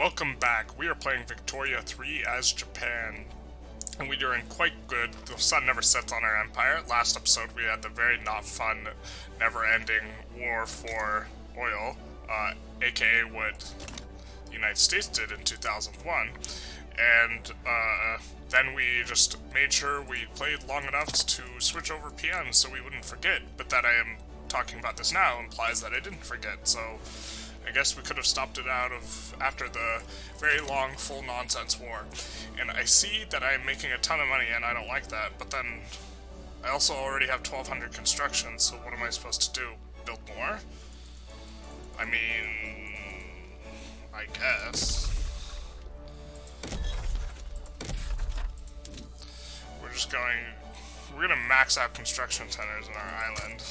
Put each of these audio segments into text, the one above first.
welcome back. We are playing Victoria 3 as Japan, and we're doing quite good. The sun never sets on our empire. Last episode we had the very not fun, never-ending war for oil, aka what the United States did in 2001, and then we just made sure we played long enough to switch over PMs so we wouldn't forget, but that I am talking about this now implies that I didn't forget, so I guess we could have stopped it out of after the very long, full nonsense war. And I see that I'm making a ton of money, and I don't like that, but then I also already have 1,200 construction, so what am I supposed to do? Build more? I mean, I guess. We're gonna max out construction centers in our island.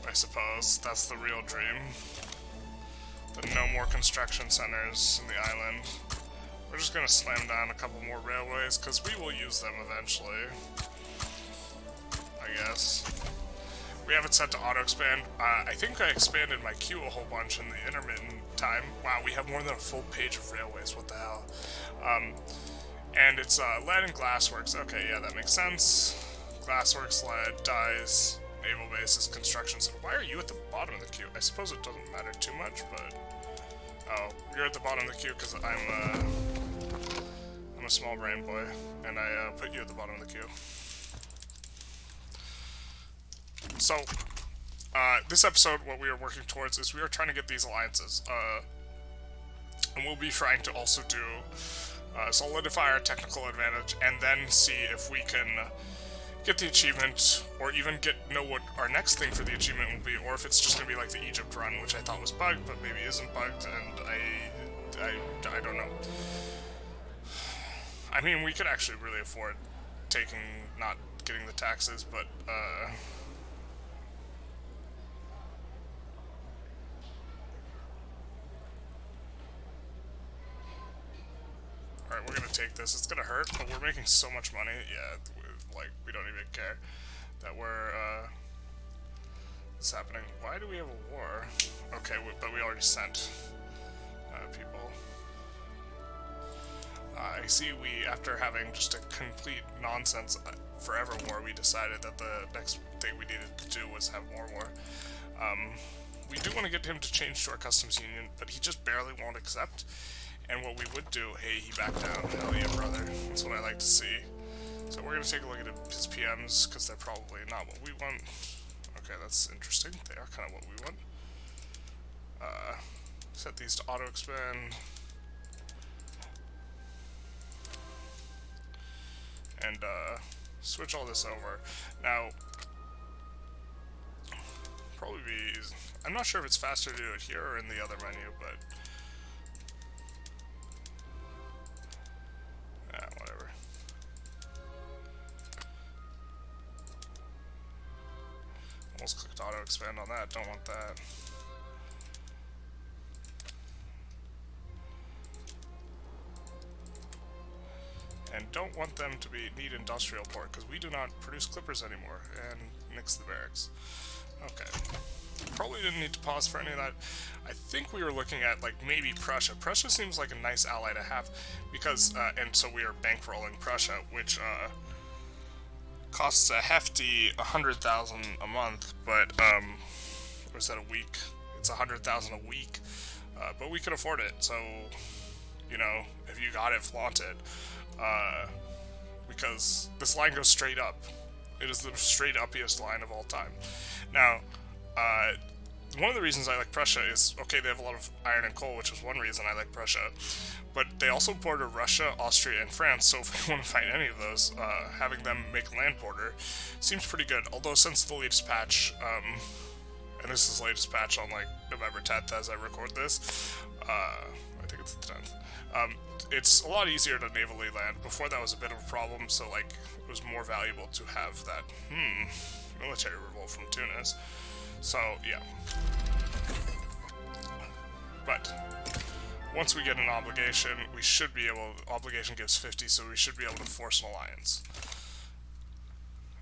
I suppose that's the real dream. No more construction centers in the island. We're just gonna slam down a couple more railways, because we will use them eventually. I guess. We have it set to auto-expand. I think I expanded my queue a whole bunch in the intermittent time. Wow, we have more than a full page of railways, what the hell. And it's lead and glassworks. Okay, yeah, that makes sense. Glassworks, lead, dyes, naval bases, construction. So why are you at the bottom of the queue? I suppose it doesn't matter too much, but... Oh, you're at the bottom of the queue because I'm a small brain boy, and I put you at the bottom of the queue. So, this episode, what we are working towards is we are trying to get these alliances, and we'll be trying to also do solidify our technical advantage, and then see if we can get the achievement, or even know what our next thing for the achievement will be, or if it's just going to be like the Egypt run, which I thought was bugged, but maybe isn't bugged, and I don't know. I mean, we could actually really afford not getting the taxes, but, Alright, we're gonna take this. It's gonna hurt, but we're making so much money. Yeah, like, we don't even care that this is happening. Why do we have a war? Okay, but we already sent people. I see after having just a complete nonsense forever war, we decided that the next thing we needed to do was have more war. We do want to get him to change to our customs union, but he just barely won't accept. And what we would do, hey, he backed down. Hell yeah, brother. That's what I like to see. So we're going to take a look at his PMs, because they're probably not what we want. Okay, that's interesting. They are kind of what we want. Set these to auto-expand. And, switch all this over. Now, probably be... I'm not sure if it's faster to do it here or in the other menu, but... whatever. Almost clicked auto expand on that, don't want that. And don't want them to need industrial port, because we do not produce clippers anymore, and nix the barracks. Okay. Probably didn't need to pause for any of that. I think we were looking at, like, maybe Prussia. Prussia seems like a nice ally to have, because, and so we are bankrolling Prussia, which, costs a hefty 100,000 a month, but, or is that a week? It's 100,000 a week, but we can afford it, so, you know, if you got it, flaunt it, because this line goes straight up. It is the straight uppiest line of all time. Now, one of the reasons I like Prussia is, okay, they have a lot of iron and coal, which is one reason I like Prussia, but they also border Russia, Austria, and France, so if we want to fight any of those, having them make land border seems pretty good, although since the latest patch, and this is the latest patch on, like, November 10th as I record this, I think it's the 10th, it's a lot easier to navally land. Before that was a bit of a problem, so, like, it was more valuable to have that, military revolt from Tunis. So, yeah. But, once we get an obligation, we should be able... Obligation gives 50, so we should be able to force an alliance.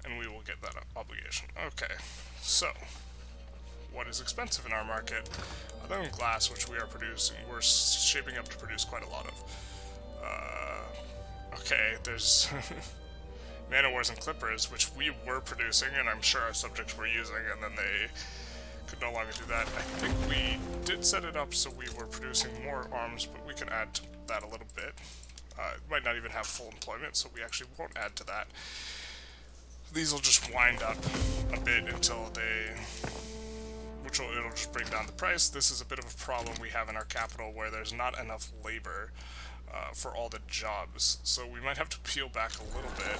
And we will get that obligation. Okay, so... what is expensive in our market. Other than glass, which we are producing, we're shaping up to produce quite a lot of. Okay, there's Man of Wars and Clippers, which we were producing, and I'm sure our subjects were using, and then they could no longer do that. I think we did set it up so we were producing more arms, but we can add to that a little bit. It might not even have full employment, so we actually won't add to that. These will just wind up a bit until they... it'll just bring down the price. This is a bit of a problem we have in our capital where there's not enough labor for all the jobs. So we might have to peel back a little bit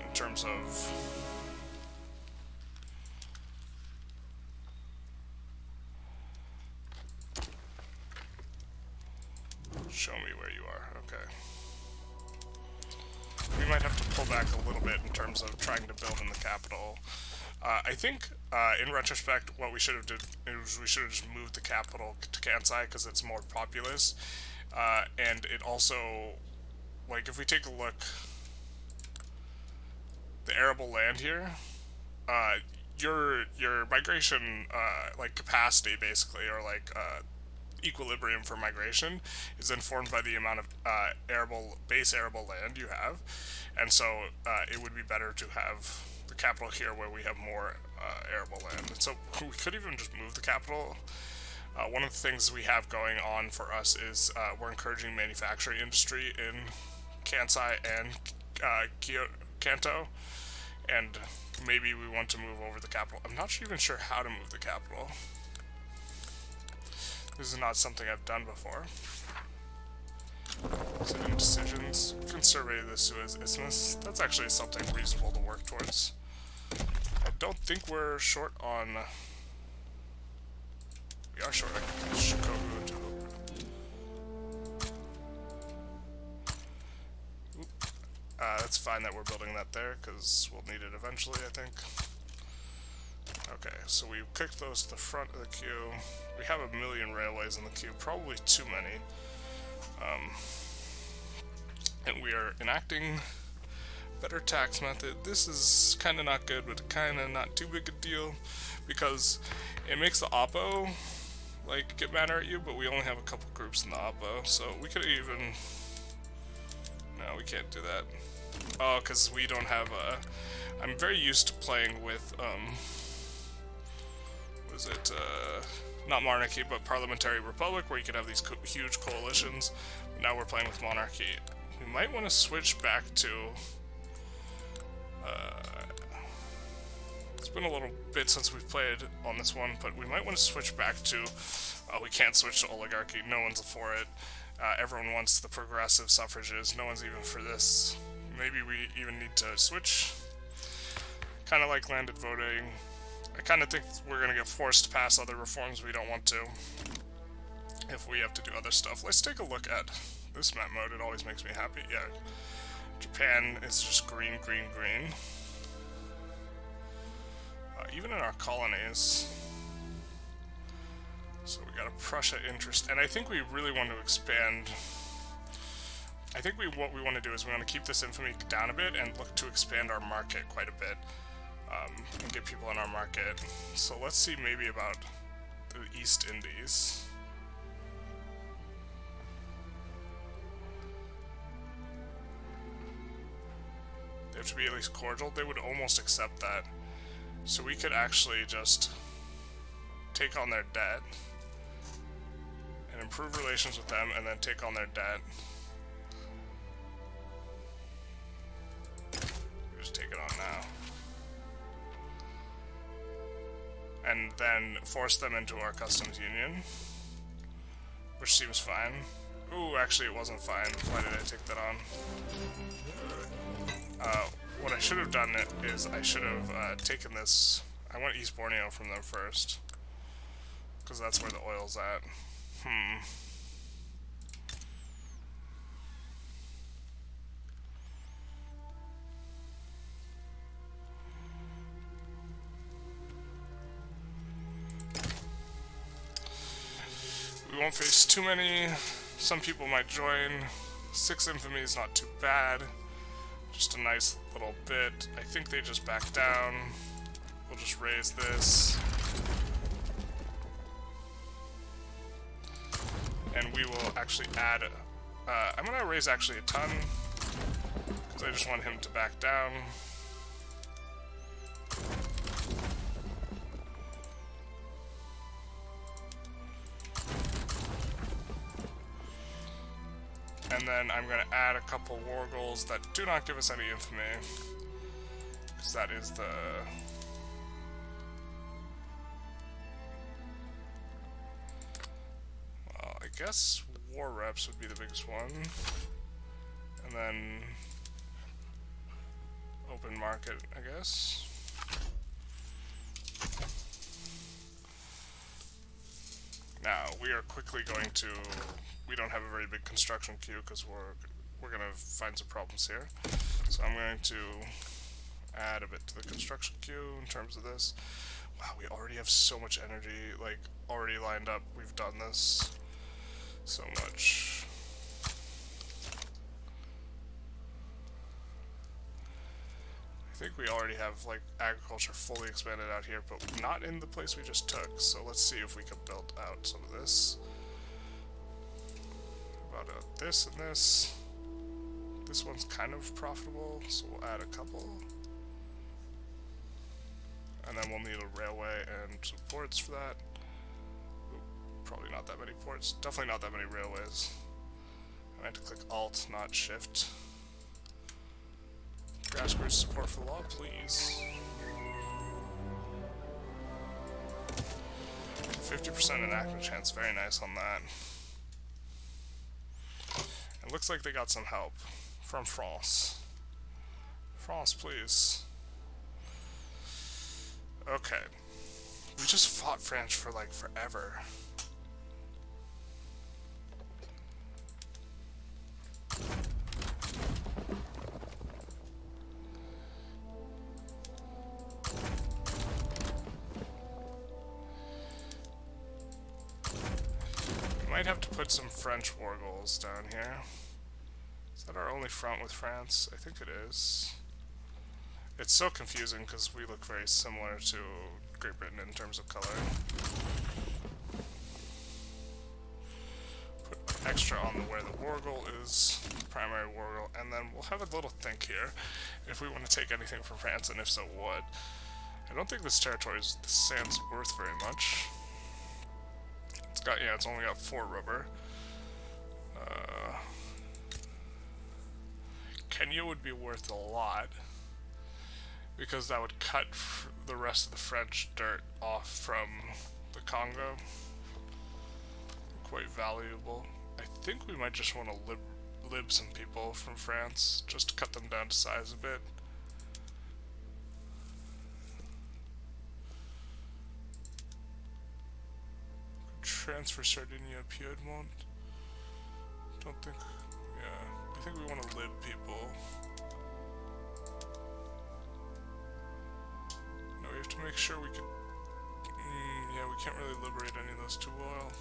in terms of... Show me where you are. Okay. We might have to pull back a little bit in terms of trying to build in the capital. I think, in retrospect, what we should have did is we should have just moved the capital to Kansai because it's more populous, and it also, like, if we take a look, the arable land here, your migration, like, capacity, basically, or, like, equilibrium for migration is informed by the amount of base arable land you have, and so it would be better to have the capital here where we have more arable land. And so we could even just move the capital. One of the things we have going on for us is we're encouraging manufacturing industry in Kansai and Kanto, and maybe we want to move over the capital. I'm not even sure how to move the capital. This is not something I've done before. So indecisions. We can survey the Suez Isthmus. That's actually something reasonable to work towards. I don't think we're short on... We are short on Shogun. That's fine that we're building that there, because we'll need it eventually, I think. Okay, so we kicked those to the front of the queue. We have 1 million railways in the queue, probably too many. And we are enacting better tax method. This is kind of not good, but kind of not too big a deal, because it makes the Oppo, like, get madder at you, but we only have a couple groups in the Oppo, so we could even... No, we can't do that. Oh, because we don't have a... I'm very used to playing with, was it, not monarchy, but parliamentary republic, where you could have these huge coalitions. Now we're playing with monarchy. We might want to switch back to, it's been a little bit since we've played on this one, but we might want to switch back to, we can't switch to oligarchy, no one's for it. Everyone wants the progressive suffrages, no one's even for this. Maybe we even need to switch. Kind of like landed voting. I kind of think we're going to get forced to pass other reforms we don't want to, if we have to do other stuff. Let's take a look at this map mode. It always makes me happy. Yeah, Japan is just green, green, green. Even in our colonies. So we got a Prussia interest, and I think we really want to expand. I think what we want to do is we want to keep this infamy down a bit and look to expand our market quite a bit. And get people in our market. So let's see maybe about the East Indies. They have to be at least cordial. They would almost accept that. So we could actually just take on their debt and improve relations with them, and then take on their debt. We just take it on now. And then force them into our customs union, which seems fine. Ooh, actually it wasn't fine. Why did I take that on? What I should have done is I should have taken this... I want East Borneo from them first, because that's where the oil's at. We won't face too many. Some people might join. 6 infamy is not too bad. Just a nice little bit. I think they just back down. we'll just raise this. And we will actually add, I'm gonna raise actually a ton, because I just want him to back down. And then I'm going to add a couple war goals that do not give us any infamy, because that is the... Well, I guess war reps would be the biggest one. And then open market, I guess. Now, we are quickly going to... We don't have a very big construction queue because we're going to find some problems here. So I'm going to add a bit to the construction queue in terms of this. Wow, we already have so much energy, like, already lined up. We've done this so much. I think we already have, like, agriculture fully expanded out here, but not in the place we just took. So let's see if we can build out some of this. About this and this. This one's kind of profitable, so we'll add a couple. And then we'll need a railway and some ports for that. Ooh, probably not that many ports. Definitely not that many railways. I have to click Alt, not Shift. Grassroots support for law, please. 50% enactment chance, very nice on that. It looks like they got some help from France. France, please. Okay. We just fought France for like forever. We might have to put some French war goals down here. Is that our only front with France? I think it is. It's so confusing because we look very similar to Great Britain in terms of color. Put extra on where the war goal is, primary war goal, and then we'll have a little think here if we want to take anything from France, and if so, what. I don't think this territory is, this sand's worth very much. It's got, yeah, it's only got 4 rubber. Kenya would be worth a lot, because that would cut the rest of the French dirt off from the Congo. Quite valuable. I think we might just want to lib some people from France, just to cut them down to size a bit. Transfer Sardinia, Piedmont. Don't think, yeah, I think we want to lib people. No, we have to make sure we can, yeah, we can't really liberate any of those too well.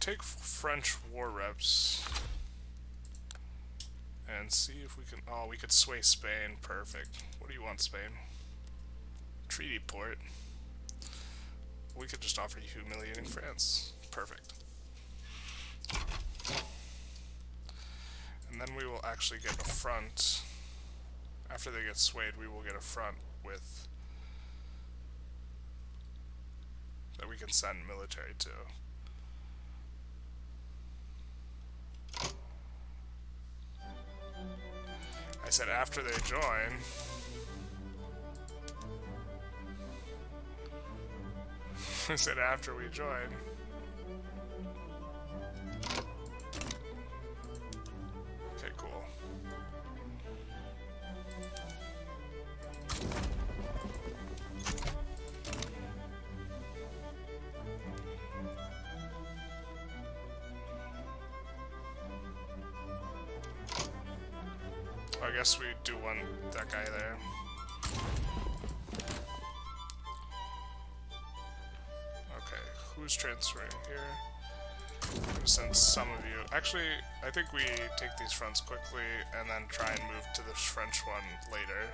Take French war reps and see if we can. Oh, we could sway Spain. Perfect. What do you want, Spain? Treaty port. We could just offer you humiliating France. Perfect. And then we will actually get a front. After they get swayed, we will get a front with that we can send military to. I said after they join. I said after we join. Okay, cool. I guess we do want that guy there. who's transferring here? I'm gonna send some of you. Actually, I think we take these fronts quickly and then try and move to the French one later.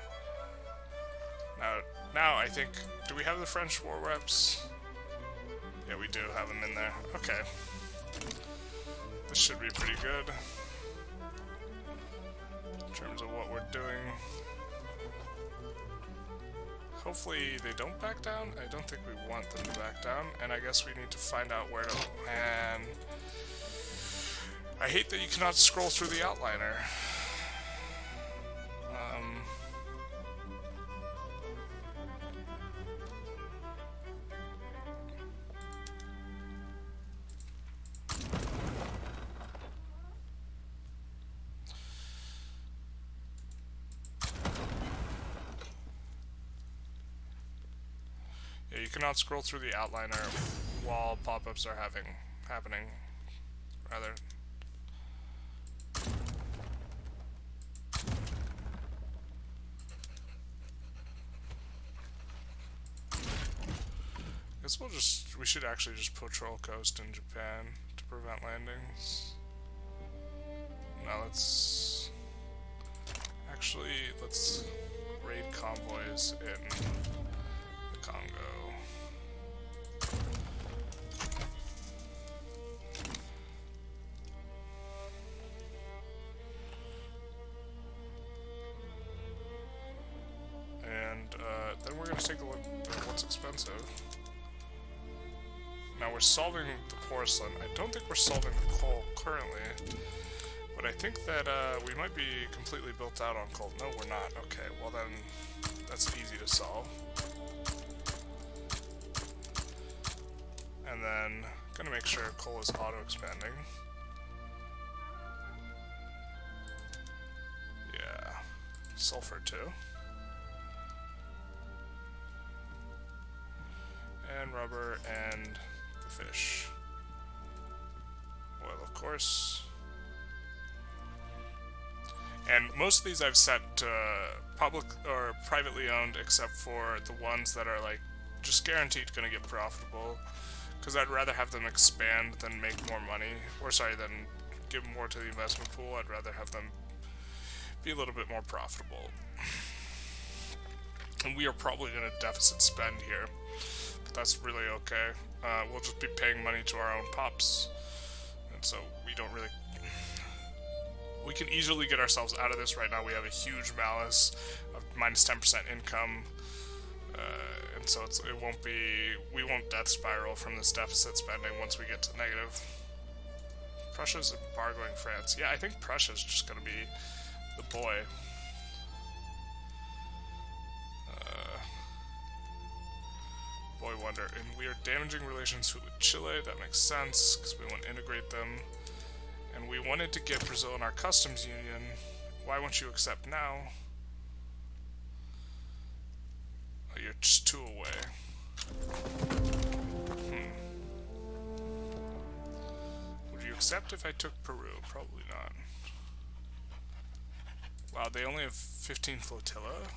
Now I think, do we have the French war reps? Yeah, we do have them in there. Okay. This should be pretty good in terms of what we're doing. Hopefully they don't back down. I don't think we want them to back down, and I guess we need to find out where to... Man, I hate that you cannot scroll through the outliner. Yeah, you cannot scroll through the outliner while pop-ups are happening. Rather. Guess we should actually just patrol coast in Japan to prevent landings. Now let's raid convoys in the Congo. And then we're gonna take a look at what's expensive. Now we're solving the porcelain. I don't think we're solving the coal currently, but I think that we might be completely built out on coal. No, we're not. Okay, well then that's easy to solve. And then gonna make sure coal is auto-expanding. Yeah, sulfur too. And rubber and the fish. Oil, of course. And most of these I've set to public or privately owned, except for the ones that are like just guaranteed gonna get profitable. Because I'd rather have them expand than make more money, or sorry, than give more to the investment pool. I'd rather have them be a little bit more profitable. And we are probably gonna deficit spend here. That's really okay. We'll just be paying money to our own pops, and so we don't really... We can easily get ourselves out of this right now. We have a huge malus of minus 10% income, and so it won't be... We won't death spiral from this deficit spending once we get to negative. Prussia's embargoing France. Yeah, I think Prussia's just gonna be the boy. Boy wonder, and we are damaging relations with Chile. That makes sense because we want to integrate them, and we wanted to get Brazil in our customs union. Why won't you accept now? Oh, you're just 2 away. Would you accept if I took Peru? Probably not. Wow, they only have 15 flotilla.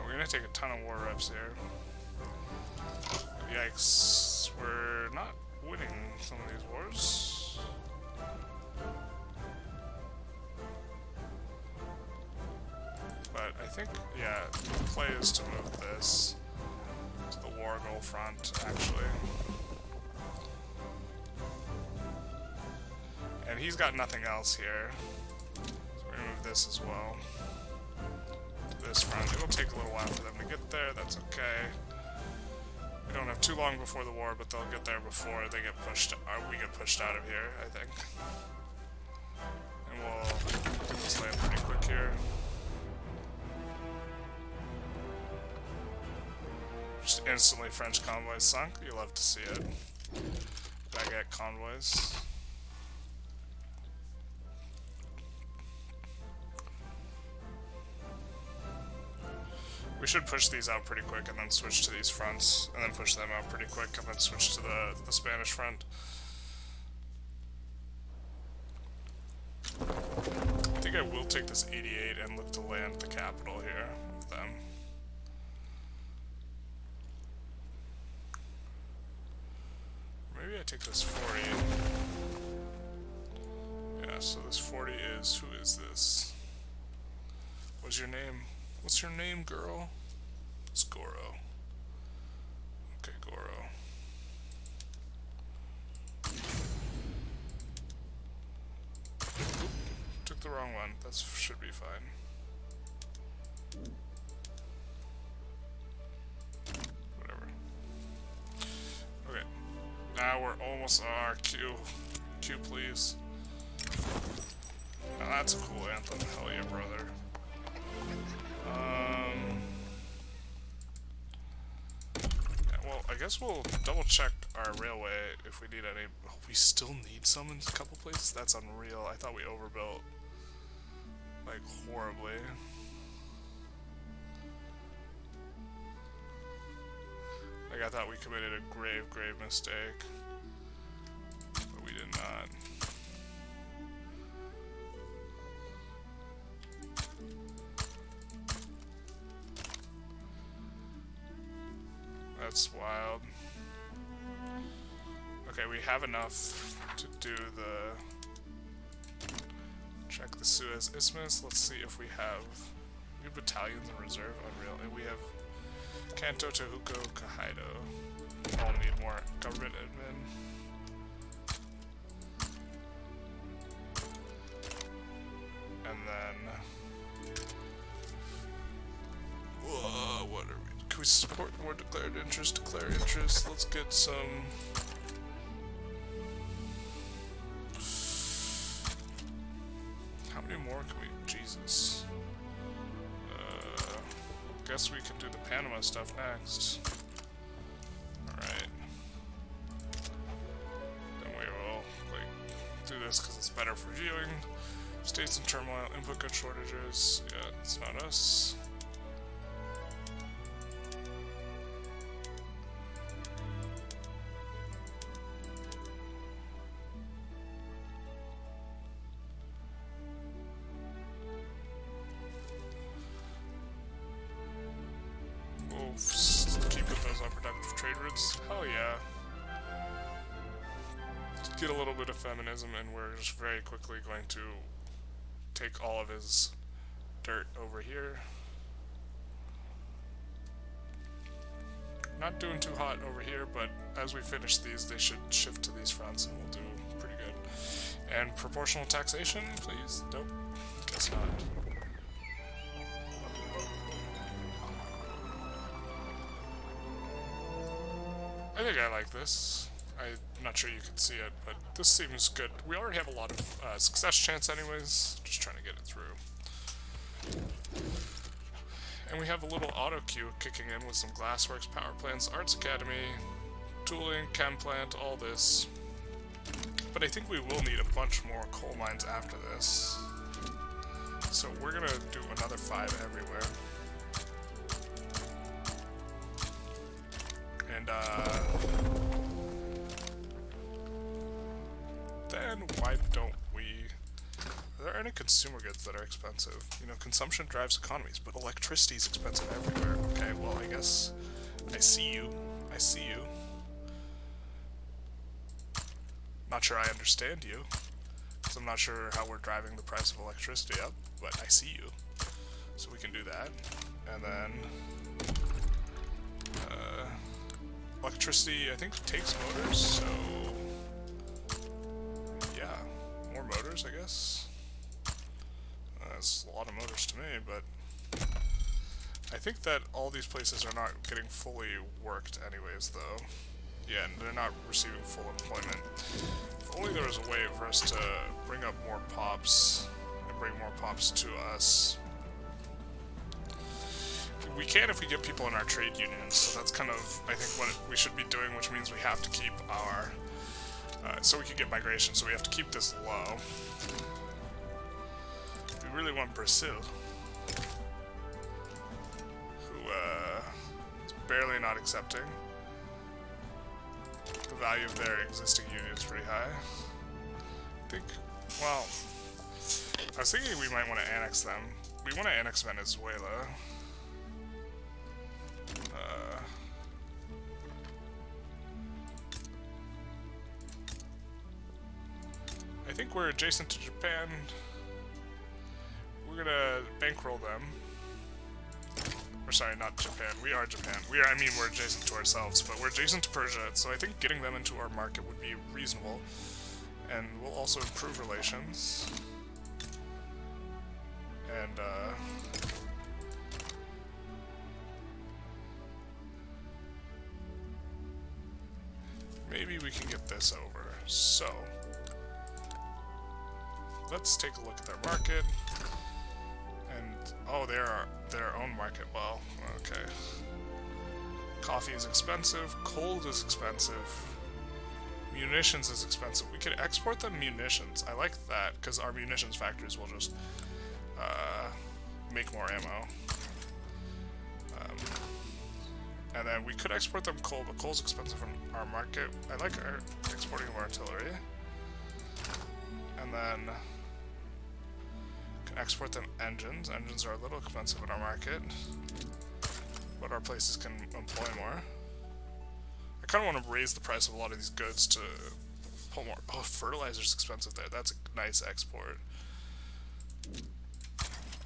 We're gonna take a ton of war reps here. Yikes, we're not winning some of these wars. But I think, yeah, the play is to move this to the war goal front, actually. And he's got nothing else here. So we're gonna move this as well. This front. It'll take a little while for them to get there, that's okay. We don't have too long before the war, but they'll get there before they get pushed, or we get pushed out of here, I think. And we'll get this land pretty quick here. Just instantly French convoys sunk, you love to see it. Baguette convoys. We should push these out pretty quick and then switch to these fronts, and then push them out pretty quick and then switch to the Spanish front. I think I will take the this 88 and look to land the capital here with them. Maybe I take this 40. Yeah, so this 40 is... Who is this? What's your name? What's your name, girl? It's Goro. Okay, Goro. Oop, took the wrong one. That should be fine. Whatever. Okay. Now we're almost on our Q. Q, please. Now that's a cool anthem. Hell yeah, brother. Yeah, well, I guess we'll double check our railway if we need any. Oh, we still need some in a couple places? That's unreal. I thought we overbuilt, like, horribly. Like, I thought we committed a grave, grave mistake. But we did not. That's wild. Okay, we have enough to do the... Check the Suez Isthmus. Let's see if we have battalions in reserve. Unreal. And we have Kanto, Tohoku, Kaido. All need more government admin. And then... Whoa, what are we... Can we support more declared interest? Declare interest. Let's get some... How many more can we... Jesus. Guess we can do the Panama stuff next. Alright. Then we will, like, do this because it's better for viewing. States in turmoil, input good shortages. Yeah, it's not us. Keep with those unproductive trade routes. Hell yeah. Get a little bit of feminism and we're just very quickly going to take all of his dirt over here. Not doing too hot over here, but as we finish these, they should shift to these fronts and we'll do pretty good. And proportional taxation, please? Nope. Guess not. I think I like this. I'm not sure you can see it, but this seems good. We already have a lot of success chance anyways, just trying to get it through. And we have a little auto queue kicking in with some glassworks, power plants, arts academy, tooling, chem plant, all this. But I think we will need a bunch more coal mines after this. So we're gonna do another 5 everywhere. And, then why don't we... Are there any consumer goods that are expensive? You know, consumption drives economies, but electricity is expensive everywhere. Okay, well, I guess I see you. I see you. Not sure I understand you, because I'm not sure how we're driving the price of electricity up, but I see you. So we can do that. And then... electricity, I think, takes motors, so... Yeah, more motors, I guess. That's a lot of motors to me, but... I think that all these places are not getting fully worked anyways, though. Yeah, and they're not receiving full employment. If only there was a way for us to bring up more pops, and bring more pops to us. We can if we get people in our trade unions, so that's kind of, I think, what we should be doing, which means we have to keep our... so we can get migration, so we have to keep this low. We really want Brazil, who is barely not accepting. The value of their existing union is pretty high. I think, well, I was thinking we might want to annex them. We want to annex Venezuela. I think we're adjacent to Japan. We're gonna bankroll them. Or sorry, not Japan. We are Japan. I mean, we're adjacent to ourselves, but we're adjacent to Persia, so I think getting them into our market would be reasonable. And we'll also improve relations. And, maybe we can get this over. So, let's take a look at their market. And, oh, they're their own market. Well, okay. Coffee is expensive. Coal is expensive. Munitions is expensive. We could export them munitions. I like that, because our munitions factories will just make more ammo. And then we could export them coal, but coal's expensive from our market. I like exporting them artillery. And then can export them engines. Engines are a little expensive in our market, but our places can employ more. I kind of want to raise the price of a lot of these goods to pull more. Oh, fertilizer's expensive there. That's a nice export.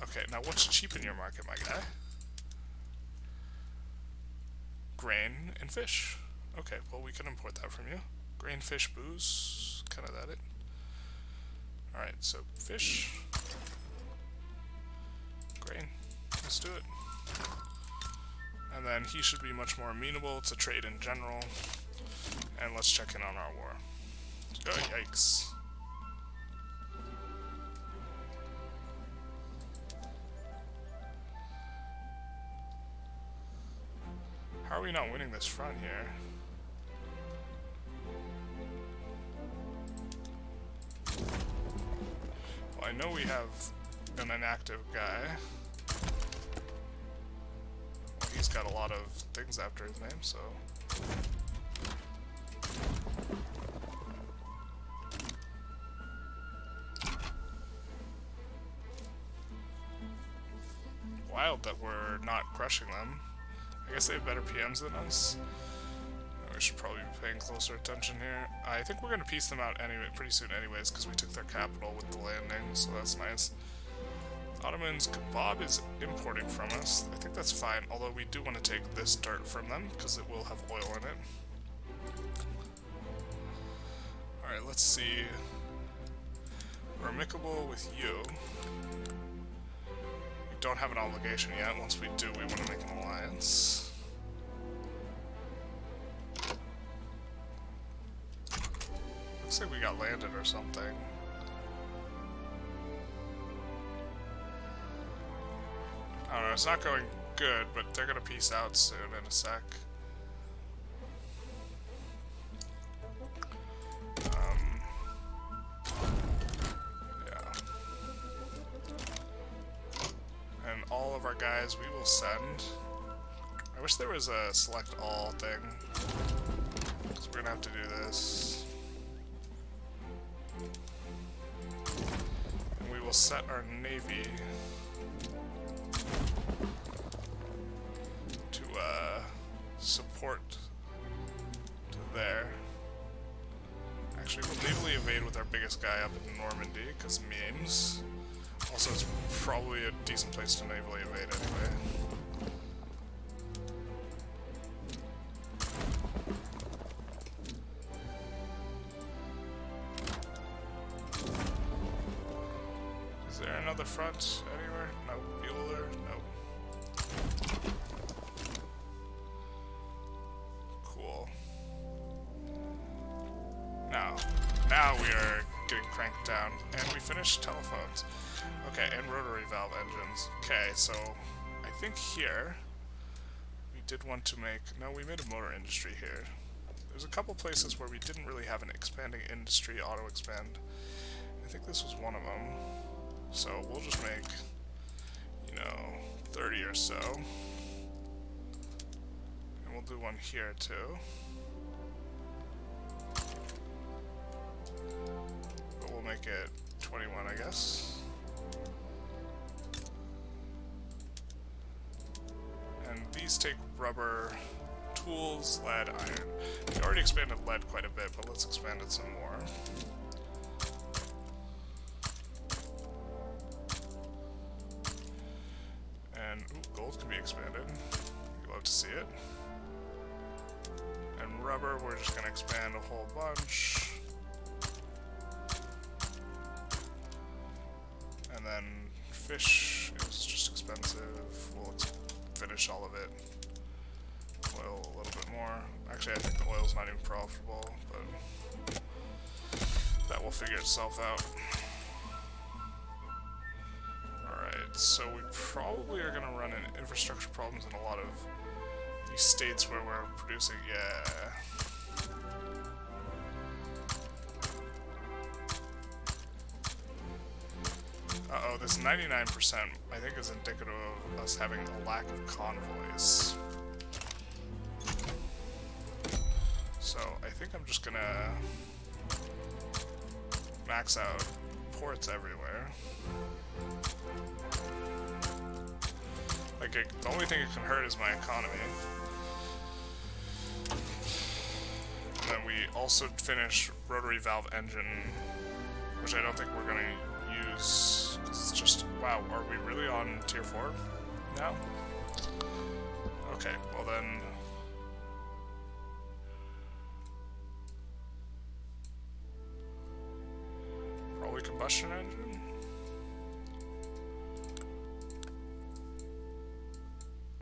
Okay, now what's cheap in your market, my guy? Grain and fish. Okay, well we can import that from you. Grain, fish, booze. Kind of that it. Alright, so fish. Grain. Let's do it. And then he should be much more amenable to trade in general. And let's check in on our war. Oh, yikes. How are we not winning this front here? Well, I know we have an inactive guy. Well, he's got a lot of things after his name, so... Wild that we're not crushing them. I guess they have better PMs than us. We should probably be paying closer attention here. I think we're going to piece them out anyway, pretty soon anyways, because we took their capital with the landing, so that's nice. Ottomans, kebab is importing from us. I think that's fine, although we do want to take this dirt from them, because it will have oil in it. Alright, let's see. We're amicable with you. Don't have an obligation yet. Once we do, we want to make an alliance. Looks like we got landed or something. I don't know, it's not going good, but they're gonna peace out soon in a sec. All of our guys we will send. I wish there was a select all thing, because we're gonna have to do this. And we will set our navy to support to there. Actually, we'll navally evade with our biggest guy up in Normandy, because memes. Also, it's probably a decent place to navally evade anyway. Is there another front anywhere? No. Bueller? Nope. Cool. Now we are getting cranked down. And we finished telephones. Okay, and rotary valve engines. Okay, so I think here we did want to make... No, we made a motor industry here. There's a couple places where we didn't really have an expanding industry auto-expand. I think this was one of them. So we'll just make, 30 or so. And we'll do one here too. But we'll make it 21, I guess. these take rubber, tools, lead, iron. We already expanded lead quite a bit, but let's expand it some more. And ooh, gold can be expanded. You'd love to see it. And rubber, we're just going to expand a whole bunch. And then fish is just expensive. We'll finish all of it. Oil a little bit more. Actually, I think the oil's not even profitable, but that will figure itself out. Alright, so we probably are going to run into infrastructure problems in a lot of these states where we're producing. Yeah. Uh-oh, this 99% I think is indicative of us having a lack of convoys. So I think I'm just gonna max out ports everywhere. Like, the only thing it can hurt is my economy. And then we also finish rotary valve engine, which I don't think we're gonna use, because it's just, wow, are we really on tier 4 now? Okay, well then, probably combustion engine?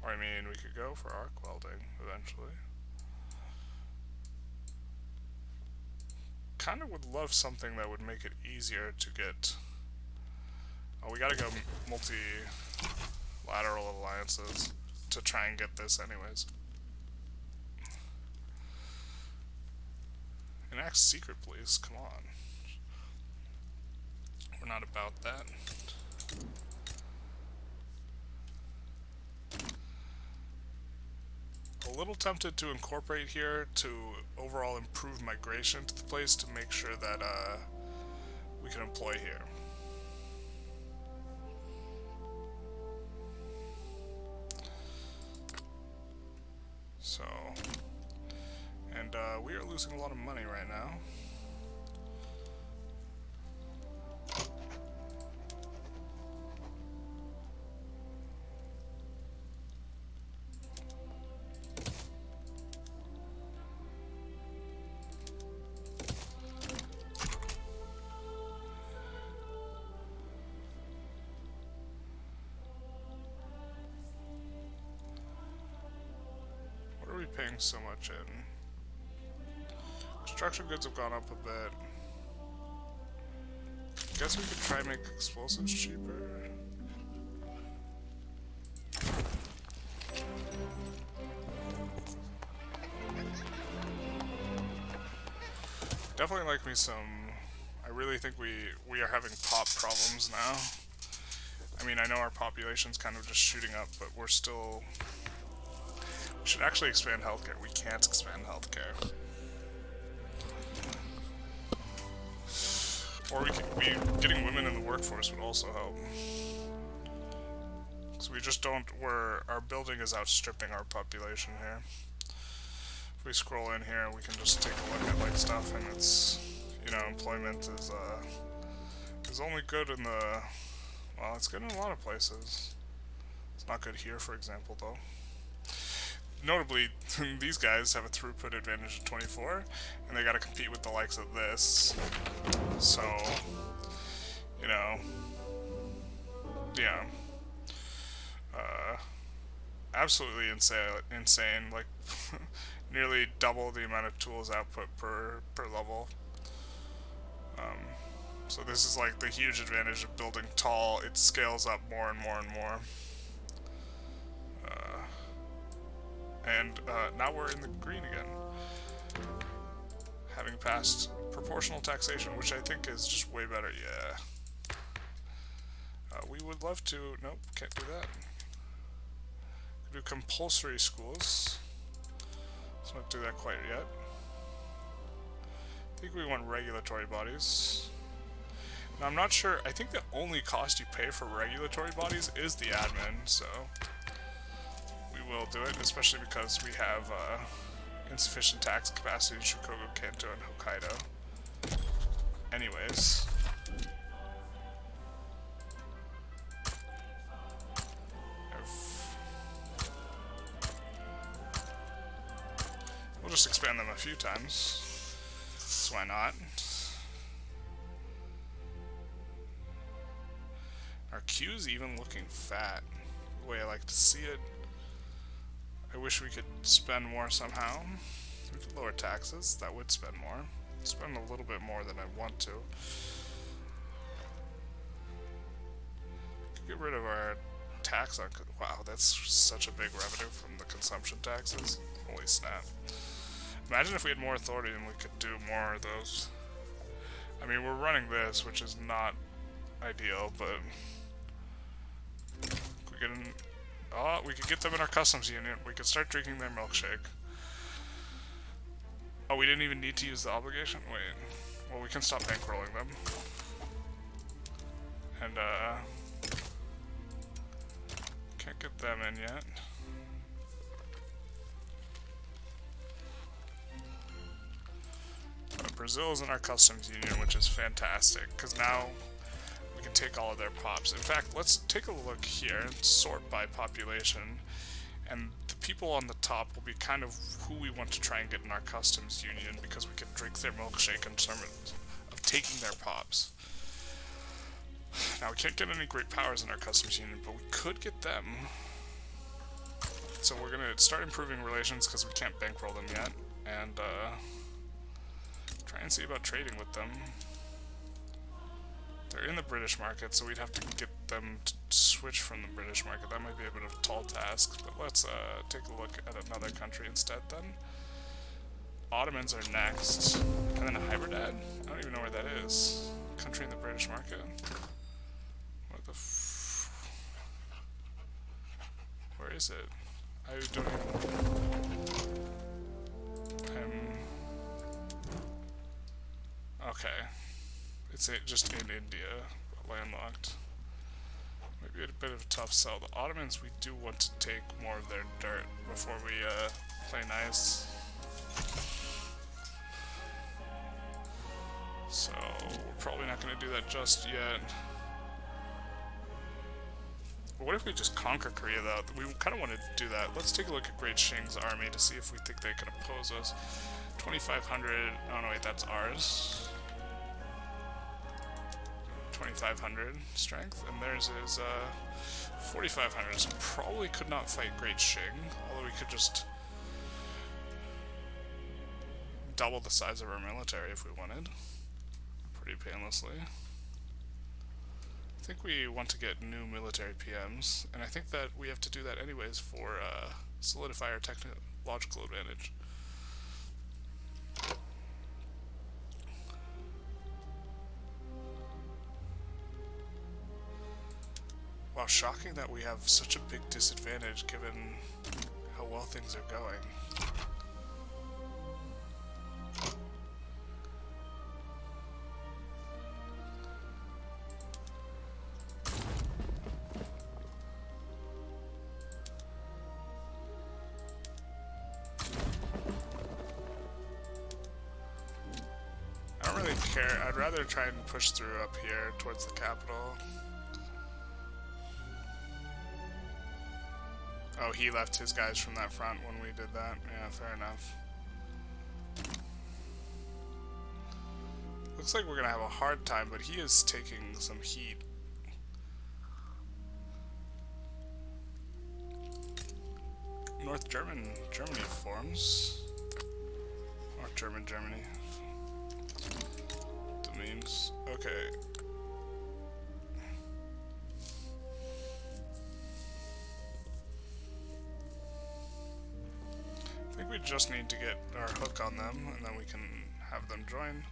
Or I mean, we could go for arc welding eventually. Kind of would love something that would make it easier to get. Oh, we gotta go multilateral alliances to try and get this anyways. Enact secret, please. Come on. We're not about that. A little tempted to incorporate here to overall improve migration to the place to make sure that we can employ here. So, and we are losing a lot of money right now. Paying so much in. Construction goods have gone up a bit. Guess we could try and make explosives cheaper. Definitely like me some. I really think we are having pop problems now. I mean, I know our population's kind of just shooting up, but we're still. We should actually expand healthcare. We can't expand healthcare. Or getting women in the workforce would also help. Because we just don't, our building is outstripping our population here. If we scroll in here, we can just take a look at like stuff, and it's, you know, employment is only good in the, well, it's good in a lot of places. It's not good here, for example, though. Notably, these guys have a throughput advantage of 24, and they gotta compete with the likes of this. So, you know, yeah. Absolutely insane, like, nearly double the amount of tools output per level. So this is like the huge advantage of building tall. It scales up more and more and more. And now we're in the green again. Having passed proportional taxation, which I think is just way better. Yeah. We would love to. Nope, can't do that. Do compulsory schools. Let's not do that quite yet. I think we want regulatory bodies. Now I'm not sure. I think the only cost you pay for regulatory bodies is the admin, so we will do it, especially because we have insufficient tax capacity Shikoku, Kanto, and Hokkaido. Anyways. We'll just expand them a few times. So why not? Our queue's even looking fat. The way I like to see it. I wish we could spend more somehow. We could lower taxes. That would spend more. Spend a little bit more than I want to. Get rid of our tax on... Wow, that's such a big revenue from the consumption taxes. Holy snap. Imagine if we had more authority and we could do more of those. I mean, we're running this, which is not ideal, but... we could get them in our customs union. We could start drinking their milkshake. Oh, we didn't even need to use the obligation? Wait. Well, we can stop bankrolling them. And, can't get them in yet. Brazil is in our customs union, which is fantastic, because now we can take all of their pops. In fact, let's take a look here and sort by population, and the people on the top will be kind of who we want to try and get in our customs union, because we can drink their milkshake in terms of taking their pops. Now, we can't get any great powers in our customs union, but we could get them. So we're going to start improving relations, because we can't bankroll them yet, and try and see about trading with them. They're in the British market, so we'd have to get them to switch from the British market. That might be a bit of a tall task, but let's take a look at another country instead then. Ottomans are next. And then a Hybridad? I don't even know where that is. Country in the British market. What the where is it? I don't even... Okay. It's just in India, landlocked. Maybe a bit of a tough sell. The Ottomans, we do want to take more of their dirt before we play nice. So, we're probably not going to do that just yet. But what if we just conquer Korea, though? We kind of want to do that. Let's take a look at Great Shing's army to see if we think they can oppose us. 2,500... Oh, no, wait, that's ours. 2,500 strength, and theirs is 4,500, so probably could not fight Great Shing, although we could just double the size of our military if we wanted, pretty painlessly. I think we want to get new military PMs, and I think that we have to do that anyways for solidify our technological advantage. Wow, shocking that we have such a big disadvantage given how well things are going. I don't really care. I'd rather try and push through up here towards the capital. Oh, he left his guys from that front when we did that. Yeah, fair enough. Looks like we're gonna have a hard time, but he is taking some heat. North Germany forms. North Germany. Domains. Okay. I think we just need to get our hook on them, and then we can have them join.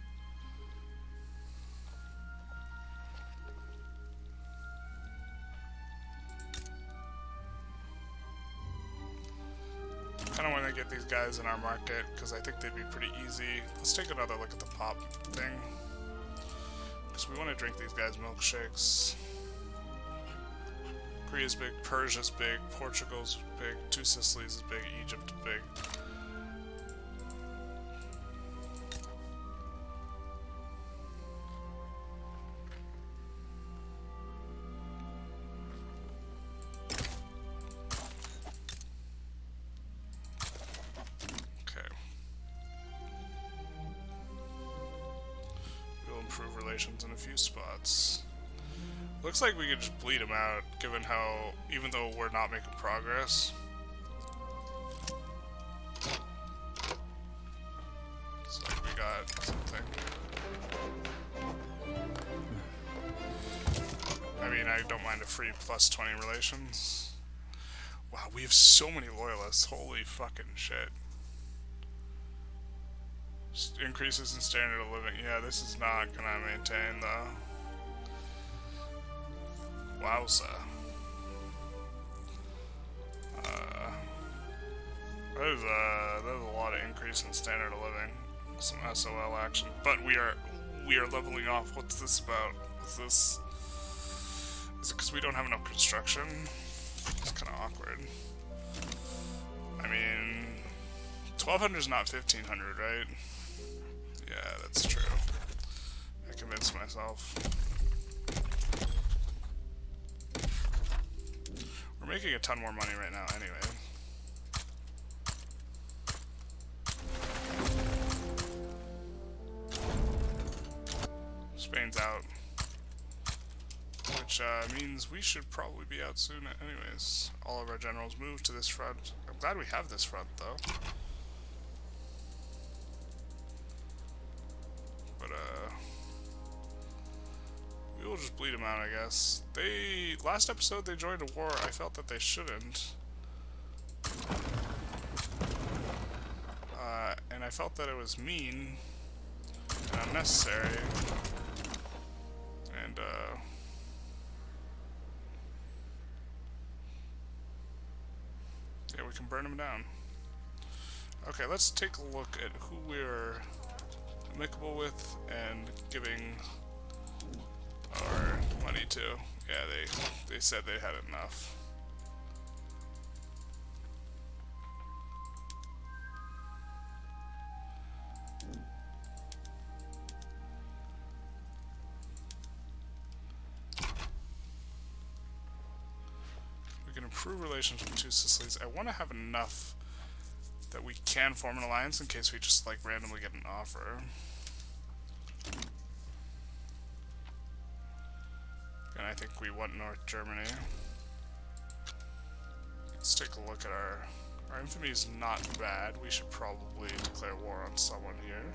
Kind of want to get these guys in our market, because I think they'd be pretty easy. Let's take another look at the pop thing, because we want to drink these guys' milkshakes. Korea's big, Persia's big, Portugal's big, 2 Sicilies is big, Egypt is big. Okay. We'll improve relations in a few spots. Looks like we could just bleed him out, given how, even though we're not making progress. It's like we got something. I mean, I don't mind a free plus 20 relations. Wow, we have so many loyalists. Holy fucking shit. Just increases in standard of living. Yeah, this is not gonna maintain though. Wowza. That is a lot of increase in standard of living. Some SOL action. But we are leveling off. What's this about? What's this? Is it because we don't have enough construction? It's kind of awkward. I mean, 1200 is not 1500, right? Yeah, that's true. I convinced myself. We're making a ton more money right now anyway. Spain's out. Which means we should probably be out soon anyways. All of our generals move to this front. I'm glad we have this front though. But we will just bleed them out, I guess. Last episode they joined a war I felt that they shouldn't. And I felt that it was mean and unnecessary. And yeah, we can burn them down. Okay, let's take a look at who we're amicable with and giving our money to. Yeah, they said they had enough. We can improve relations with 2 Sicilies. I want to have enough that we can form an alliance in case we just like randomly get an offer. And I think we want North Germany. Let's take a look at our infamy is not bad. We should probably declare war on someone here.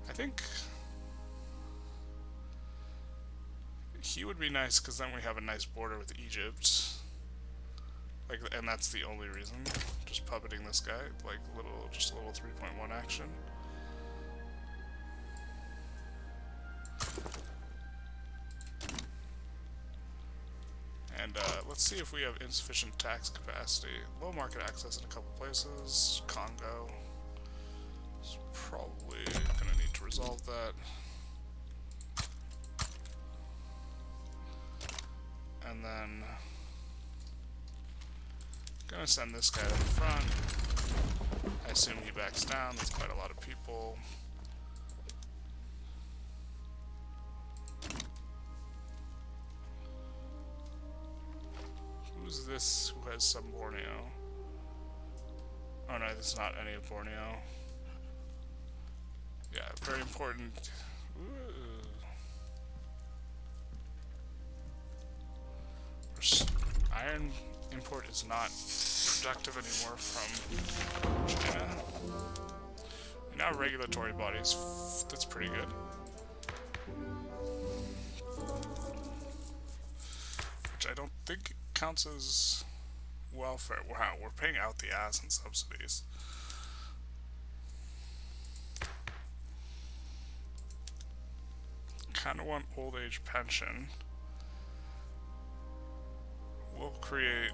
I think he would be nice because then we have a nice border with Egypt. Like, and that's the only reason. Just puppeting this guy, like just a little 3.1 action. And let's see if we have insufficient tax capacity. Low market access in a couple places. Congo. It's probably gonna need to resolve that. And then gonna send this guy to the front. I assume he backs down. That's quite a lot of people. Who's this who has some Borneo? Oh no, this is not any of Borneo. Yeah, very important. Ooh. Iron import is not productive anymore from China. Now regulatory bodies, that's pretty good. Which I don't think counts as welfare. Wow, we're paying out the ass in subsidies. Kinda want old age pension. We'll create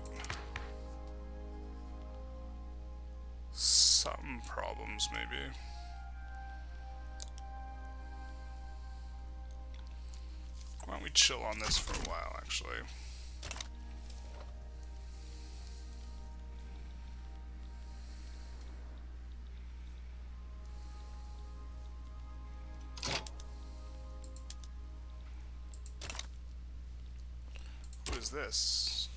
some problems, maybe. Why don't we chill on this for a while, actually? is this?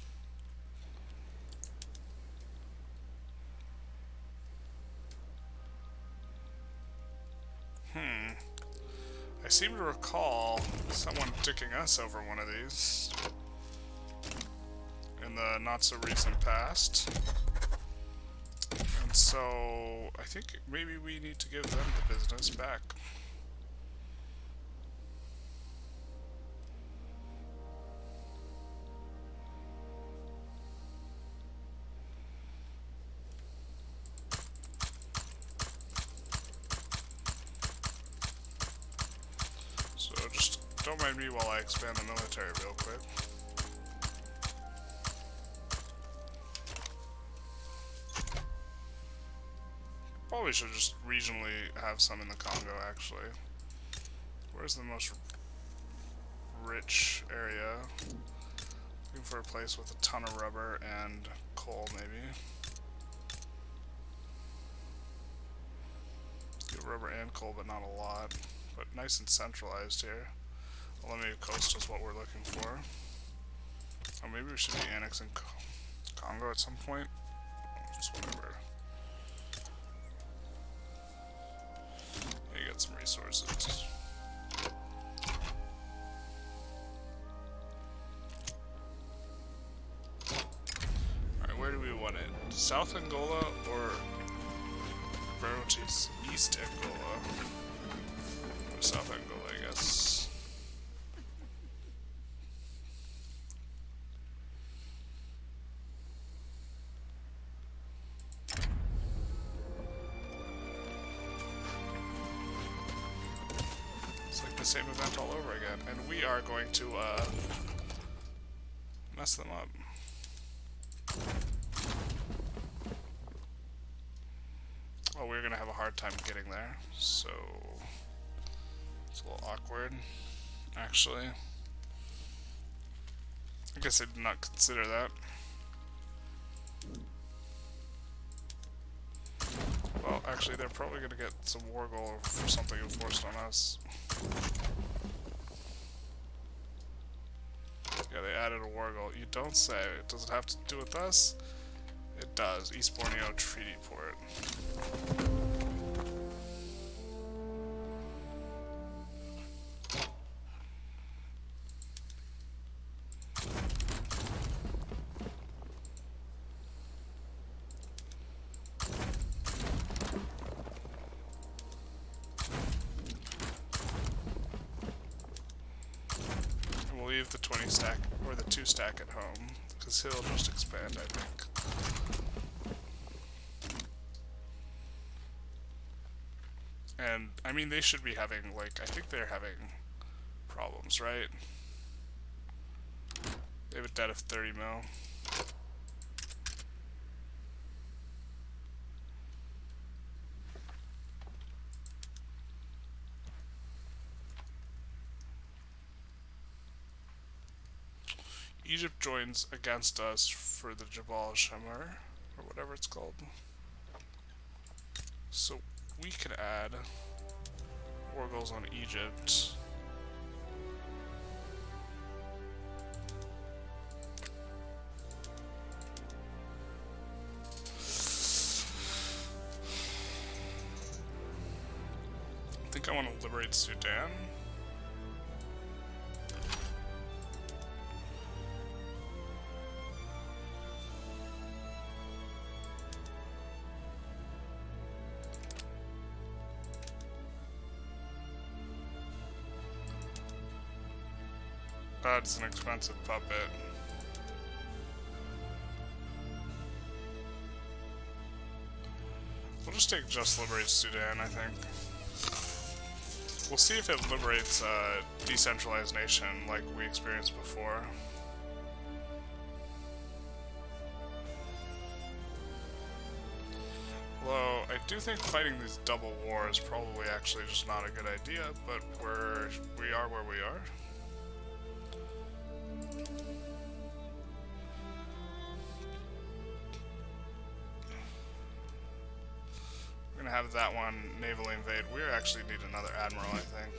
I seem to recall someone dicking us over one of these in the not-so-recent past. And so, I think maybe we need to give them the business back. So just don't mind me while I expand the military real quick. Probably should just regionally have some in the Congo, actually. Where's the most rich area? Looking for a place with a ton of rubber and coal, maybe. Get rubber and coal, but not a lot. But nice and centralized here. Eliminated coast is what we're looking for. Oh, maybe we should be annexing Congo at some point. Just whatever. You got some resources. Alright, where do we want it? South Angola or East Angola? Or South Angola, I guess. The same event all over again, and we are going to mess them up. Oh, we're gonna have a hard time getting there, so it's a little awkward, actually. I guess I did not consider that. Well, actually, they're probably gonna get some war goal for something enforced on us. Yeah, they added a war goal. You don't say. Does it have to do with us? It does. East Borneo Treaty Port. The 20 stack or the 2 stack at home, because he'll just expand, I think. And I mean, they should be having, like, I think they're having problems, right? They have a debt of 30 mil. Egypt joins against us for the Jabal Shamar, or whatever it's called. So we can add war goals on Egypt. I think I want to liberate Sudan. That's an expensive puppet. We'll just take just liberate Sudan, I think. We'll see if it liberates a decentralized nation like we experienced before. Although, I do think fighting these double wars is probably actually just not a good idea, but we are where we are. We're gonna have that one navally invade. We actually need another admiral, I think.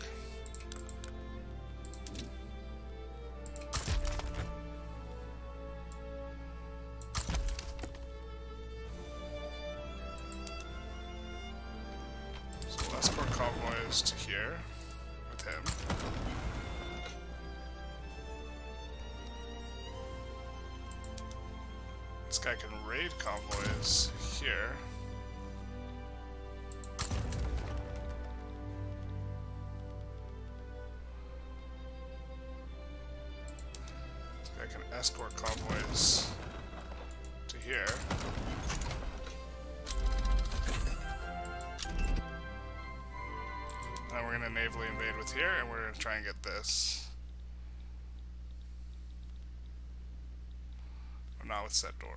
convoys to here with him. This guy can raid convoys here. This guy can escort convoys to here. And then we're going to navally invade with here, and we're going to try and get this. Or not with Setdoro.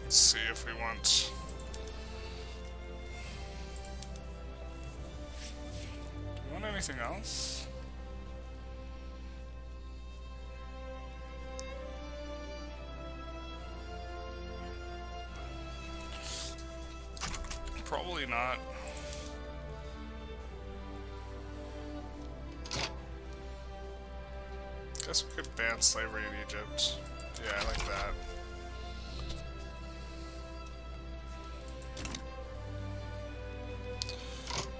Let's see if we want... Do we want anything else? Probably not. Guess we could ban slavery in Egypt. Yeah, I like that.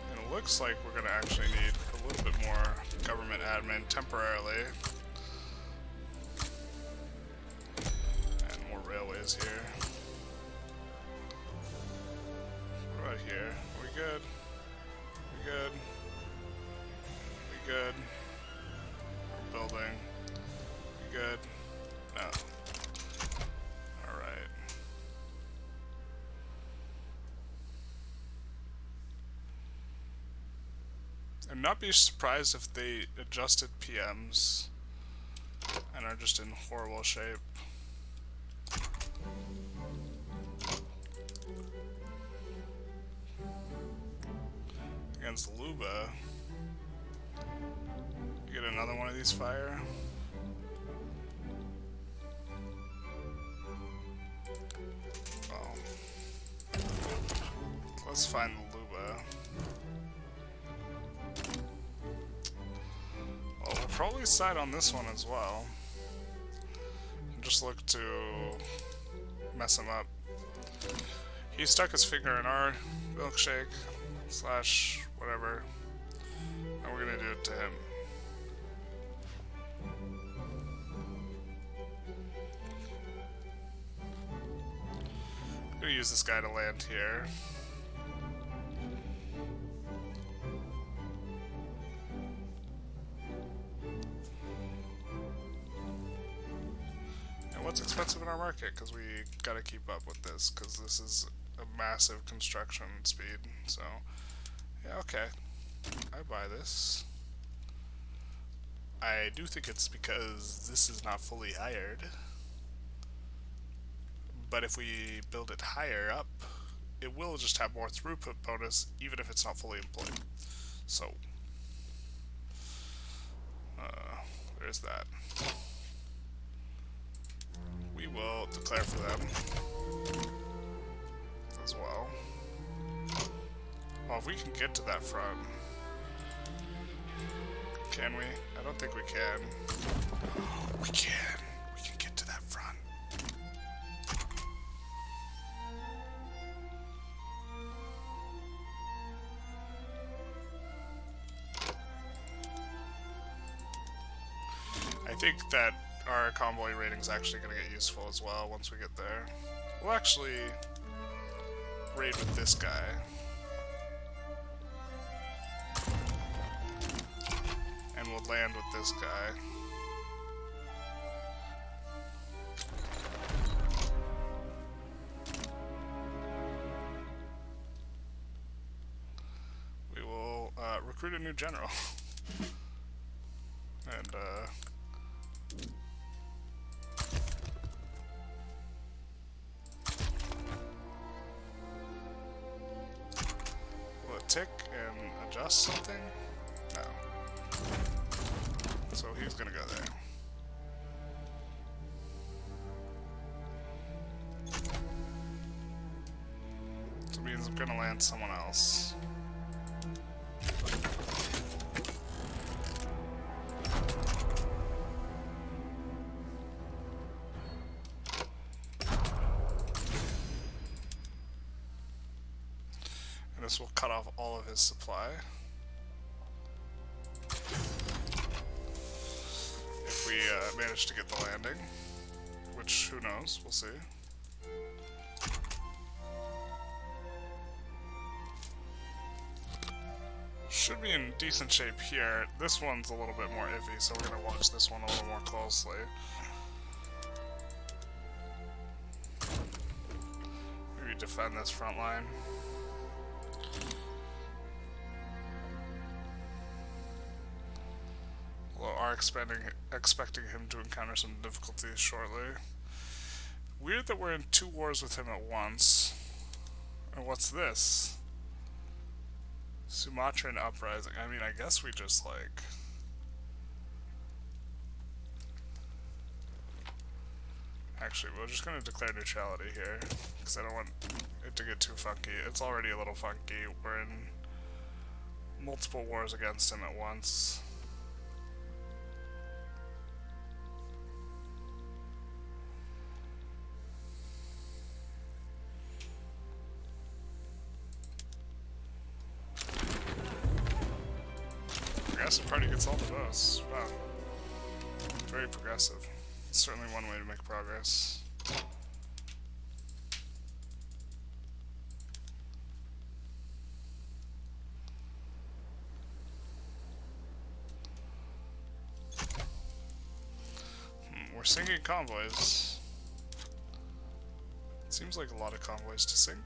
And it looks like we're gonna actually need a little bit more government admin temporarily. And more railways here. What about here? Are we good? We good? We good? We're building. We good? No. Alright. I'd not be surprised if they adjusted PMs and are just in horrible shape. Against Luba. You get another one of these fire. Oh. Let's find the Luba. Well, we'll probably side on this one as well. And just look to mess him up. He stuck his finger in our milkshake. Slash whatever, and we're gonna do it to him. I'm gonna use this guy to land here. And what's expensive in our market? Because we gotta keep up with this, because this is a massive construction speed, so yeah, okay. I buy this. I do think it's because this is not fully hired. But if we build it higher up, it will just have more throughput bonus, even if it's not fully employed. So, there's that. We will declare for them as well. Well, if we can get to that front, can we? I don't think we can. We can. We can get to that front. I think that our convoy rating is actually going to get useful as well once we get there. We'll actually raid with this guy. And we'll land with this guy. We will recruit a new general. And will it tick and adjust something? No. So he's gonna go there. So it means I'm gonna land someone else. this will cut off all of his supply. If we manage to get the landing, which who knows, we'll see. Should be in decent shape here. This one's a little bit more iffy, so we're gonna watch this one a little more closely. Maybe defend this front line. Although are expecting him to encounter some difficulties shortly. Weird that we're in 2 wars with him at once. And what's this? Sumatran uprising. I mean, I guess we just like... Actually, we're just gonna declare neutrality here, because I don't want it to get too funky. It's already a little funky. We're in multiple wars against him at once. Progressive party gets all the votes. Wow. Very progressive. It's certainly one way to make progress. We're sinking convoys. It seems like a lot of convoys to sink.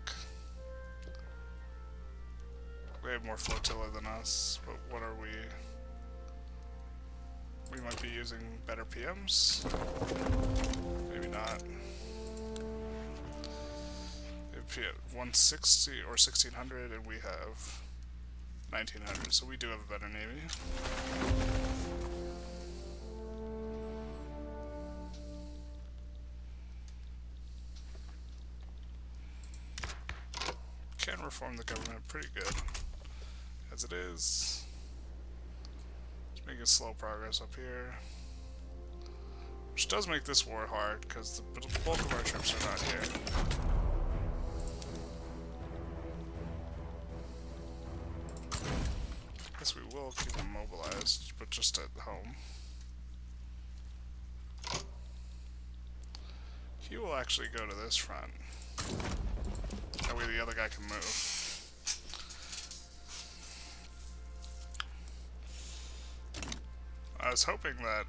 They have more flotilla than us, but what are we? We might be using better PMs. Maybe not. They have 160 or 1600, and we have 1900, so we do have a better navy. Can reform the government pretty good as it is. Just making slow progress up here, which does make this war hard because the bulk of our troops are not here. I guess we will keep them mobilized, but just at home. He will actually go to this front. That way the other guy can move. I was hoping that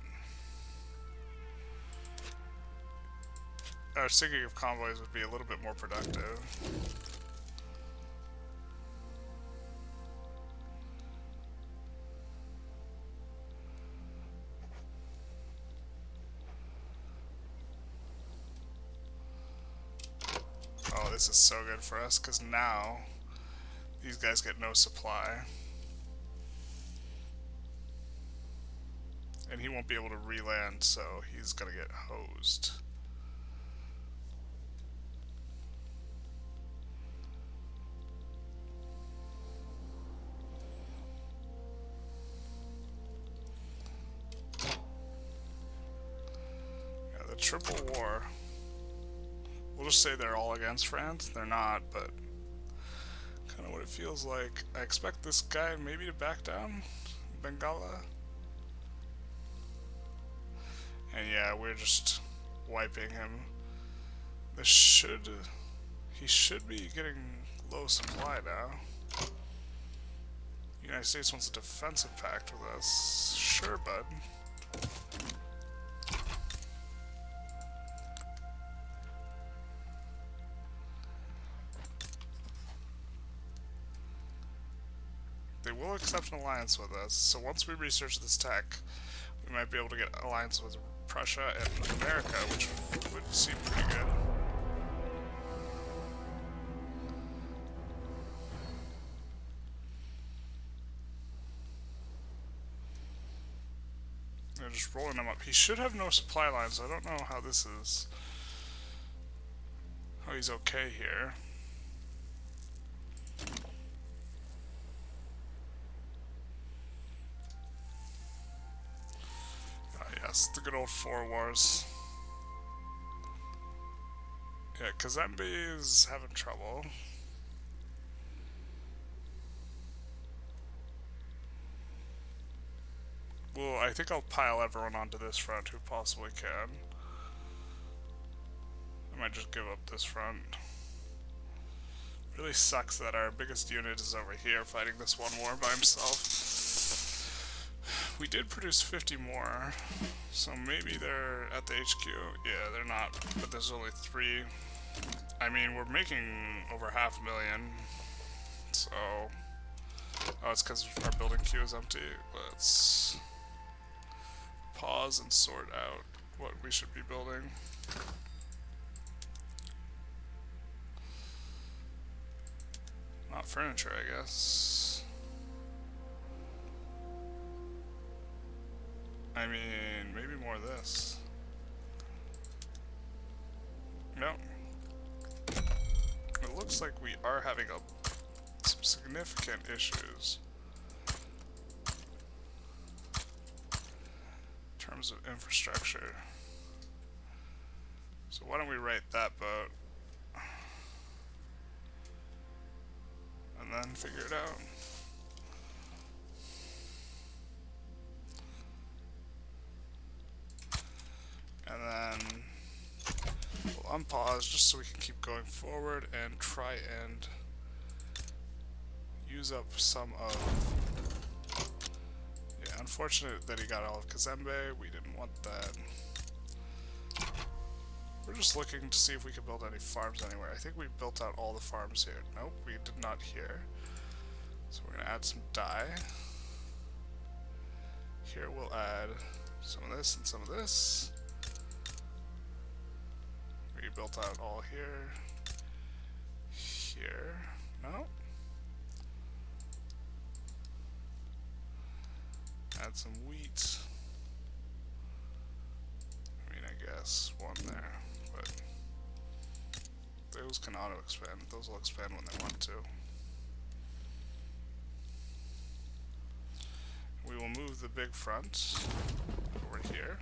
our sinking of convoys would be a little bit more productive. Oh, this is so good for us, because now these guys get no supply. And he won't be able to re-land, so he's gonna get hosed. Yeah, the Triple War. We'll just say they're all against France. They're not, but kind of what it feels like. I expect this guy maybe to back down. Bengala. And yeah, we're just wiping him. He should be getting low supply now. The United States wants a defensive pact with us. Sure, bud. They will accept an alliance with us, so once we research this tech, we might be able to get an alliance with Prussia and America, which would seem pretty good. They're just rolling them up. He should have no supply lines, so I don't know how this is. How he's okay here. The good old 4 wars. Yeah, Kazembe is having trouble. think I'll pile everyone onto this front who possibly can. I might just give up this front. Really sucks that our biggest unit is over here fighting this one war by himself. We did produce 50 more, so maybe they're at the HQ. Yeah, they're not, but there's only 3. I mean, we're making over 500,000, so... Oh, it's because our building queue is empty. Let's pause and sort out what we should be building. Not furniture, I guess. I mean, maybe more of this. No. It looks like we are having some significant issues in terms of infrastructure. So why don't we write that boat and then figure it out. And then we'll unpause just so we can keep going forward and try and use up some of... Yeah, unfortunate that he got all of Kazembe. We didn't want that. We're just looking to see if we can build any farms anywhere. I think we built out all the farms here. Nope, we did not here. So we're going to add some dye. Here we'll add some of this and some of this. We built out all here. Here. No. Add some wheat. I mean, I guess one there, but those can auto expand. Those will expand when they want to. We will move the big front over here.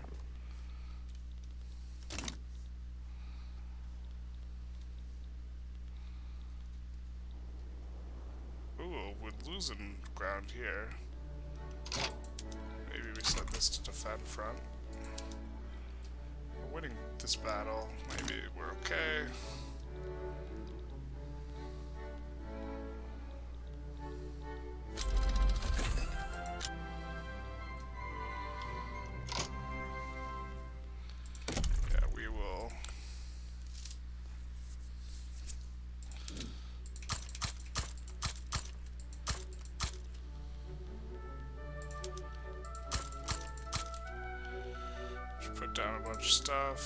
Ooh, we're losing ground here. Maybe we set this to defend front. We're winning this battle. Maybe we're okay. Yeah, we will. Put down a bunch of stuff.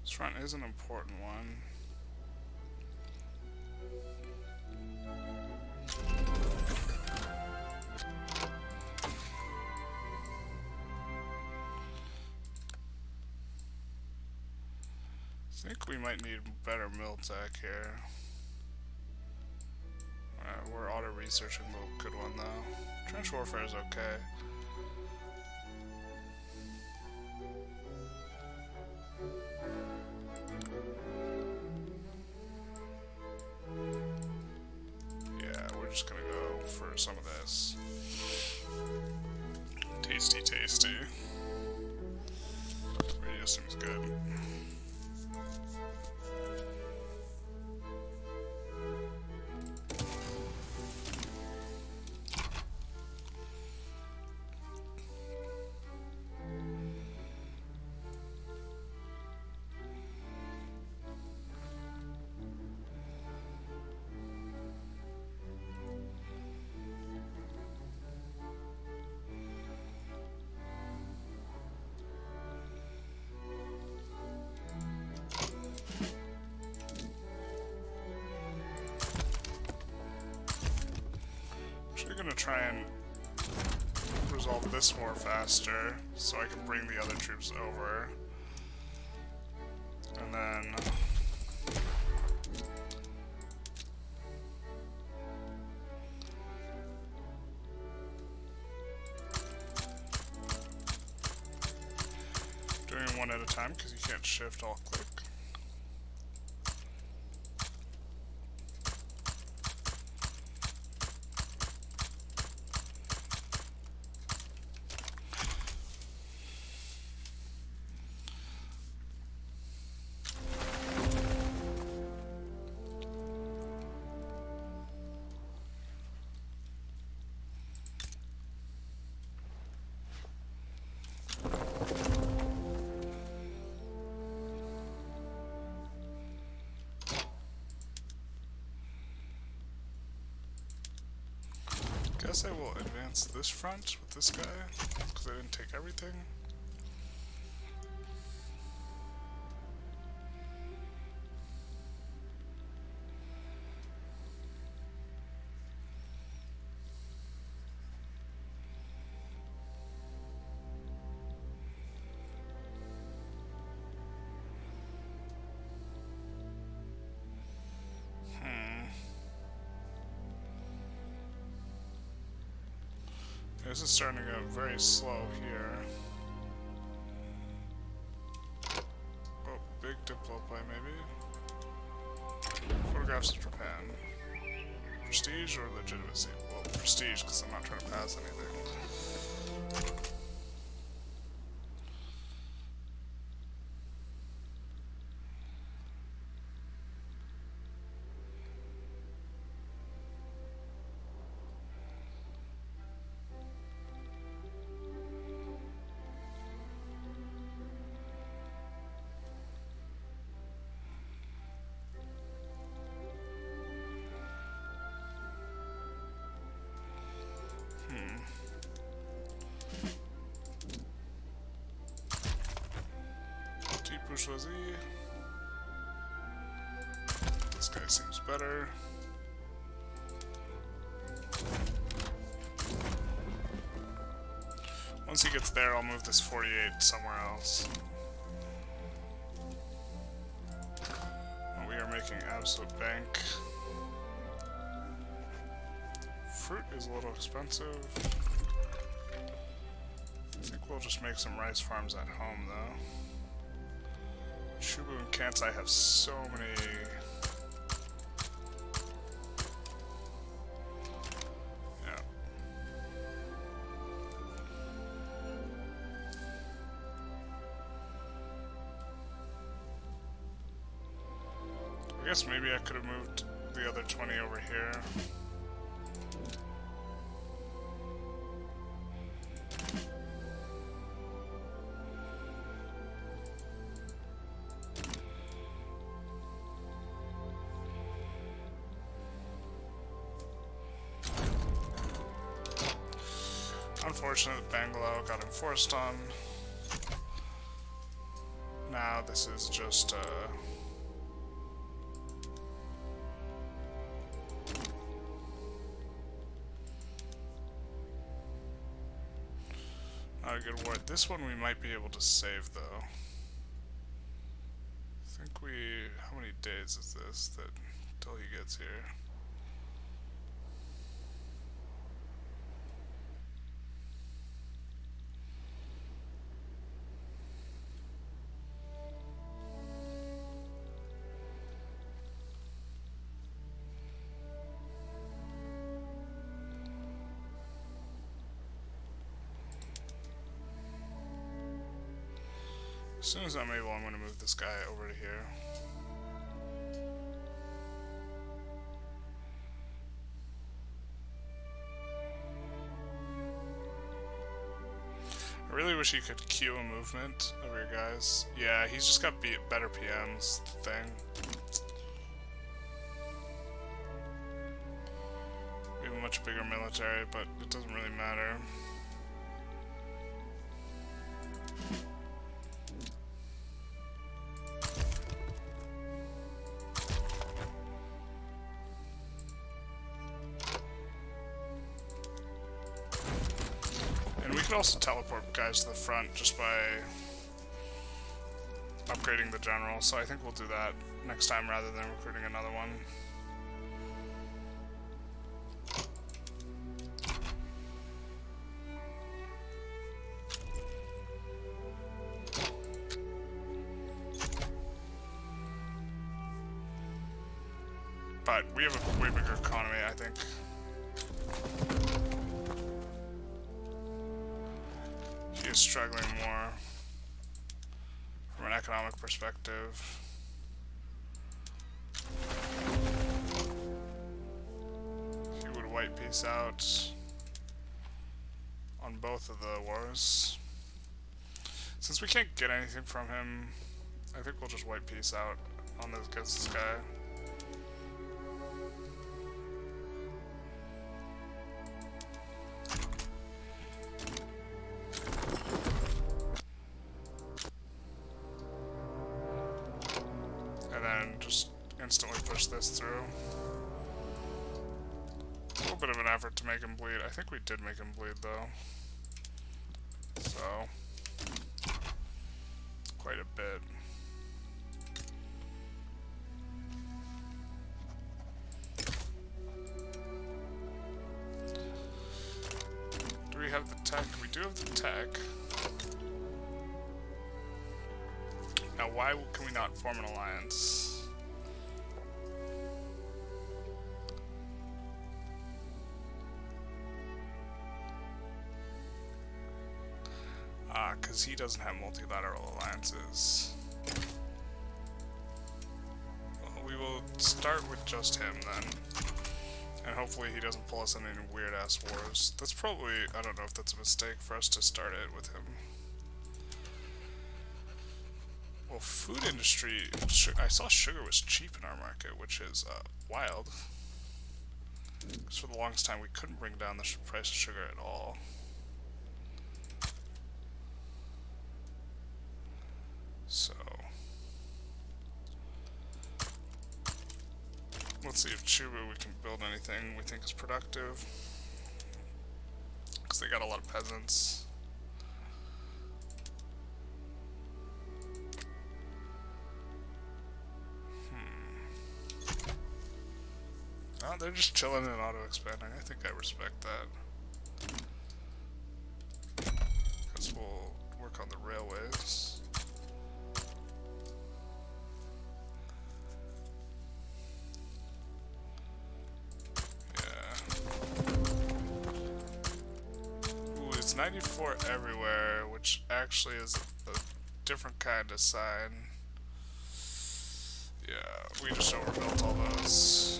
This front is an important one. I think we might need better mill tech here. We're auto-researching the good one though. Trench warfare is okay. Yeah, we're just gonna go for some of this. Tasty, tasty. Radio seems good. We're gonna try and resolve this war faster so I can bring the other troops over. And then one at a time because you can't shift alt click. Guess I will advance this front with this guy, because I didn't take everything. This is starting to go very slow here. Oh, big diploplay maybe. Photographs of Japan. Prestige or legitimacy? Well, prestige because I'm not trying to pass anything. Bourgeoisie. This guy seems better. Once he gets there, I'll move this 48 somewhere else. We are making absolute bank. Fruit is a little expensive. I think we'll just make some rice farms at home though. Shubu and Kansai have so many. Yeah. I guess maybe I could have moved the other 20 over here. Unfortunate Bangalow got enforced on. Now this is just not a good word. This one we might be able to save though. I think how many days is this till he gets here? As soon as I'm able, I'm going to move this guy over to here. I really wish you could queue a movement of your guys. Yeah, he's just got better PMs, the thing. We have a much bigger military, but it doesn't really matter. We could also teleport guys to the front just by upgrading the general, so I think we'll do that next time rather than recruiting another one. But we have a way bigger economy, I think. He is struggling more from an economic perspective. He would white peace out on both of the wars. Since we can't get anything from him, I think we'll just white peace out on this guy. And then just instantly push this through. A little bit of an effort to make him bleed. I think we did make him bleed though. So, quite a bit. Do we have the tech? We do have the tech. Now, why can we not form an alliance? Because he doesn't have multilateral alliances. Well, we will start with just him then. And hopefully he doesn't pull us in any weird-ass wars. That's probably, I don't know if that's a mistake for us to start it with him. Well, food industry, I saw sugar was cheap in our market, which is wild. Because for the longest time we couldn't bring down the price of sugar at all. So, let's see if Chubu we can build anything we think is productive. Because they got a lot of peasants. Oh, they're just chilling and auto-expanding. I think I respect that. Because we'll work on the railways. It's 94 everywhere, which actually is a different kind of sign. Yeah, we just overbuilt all those.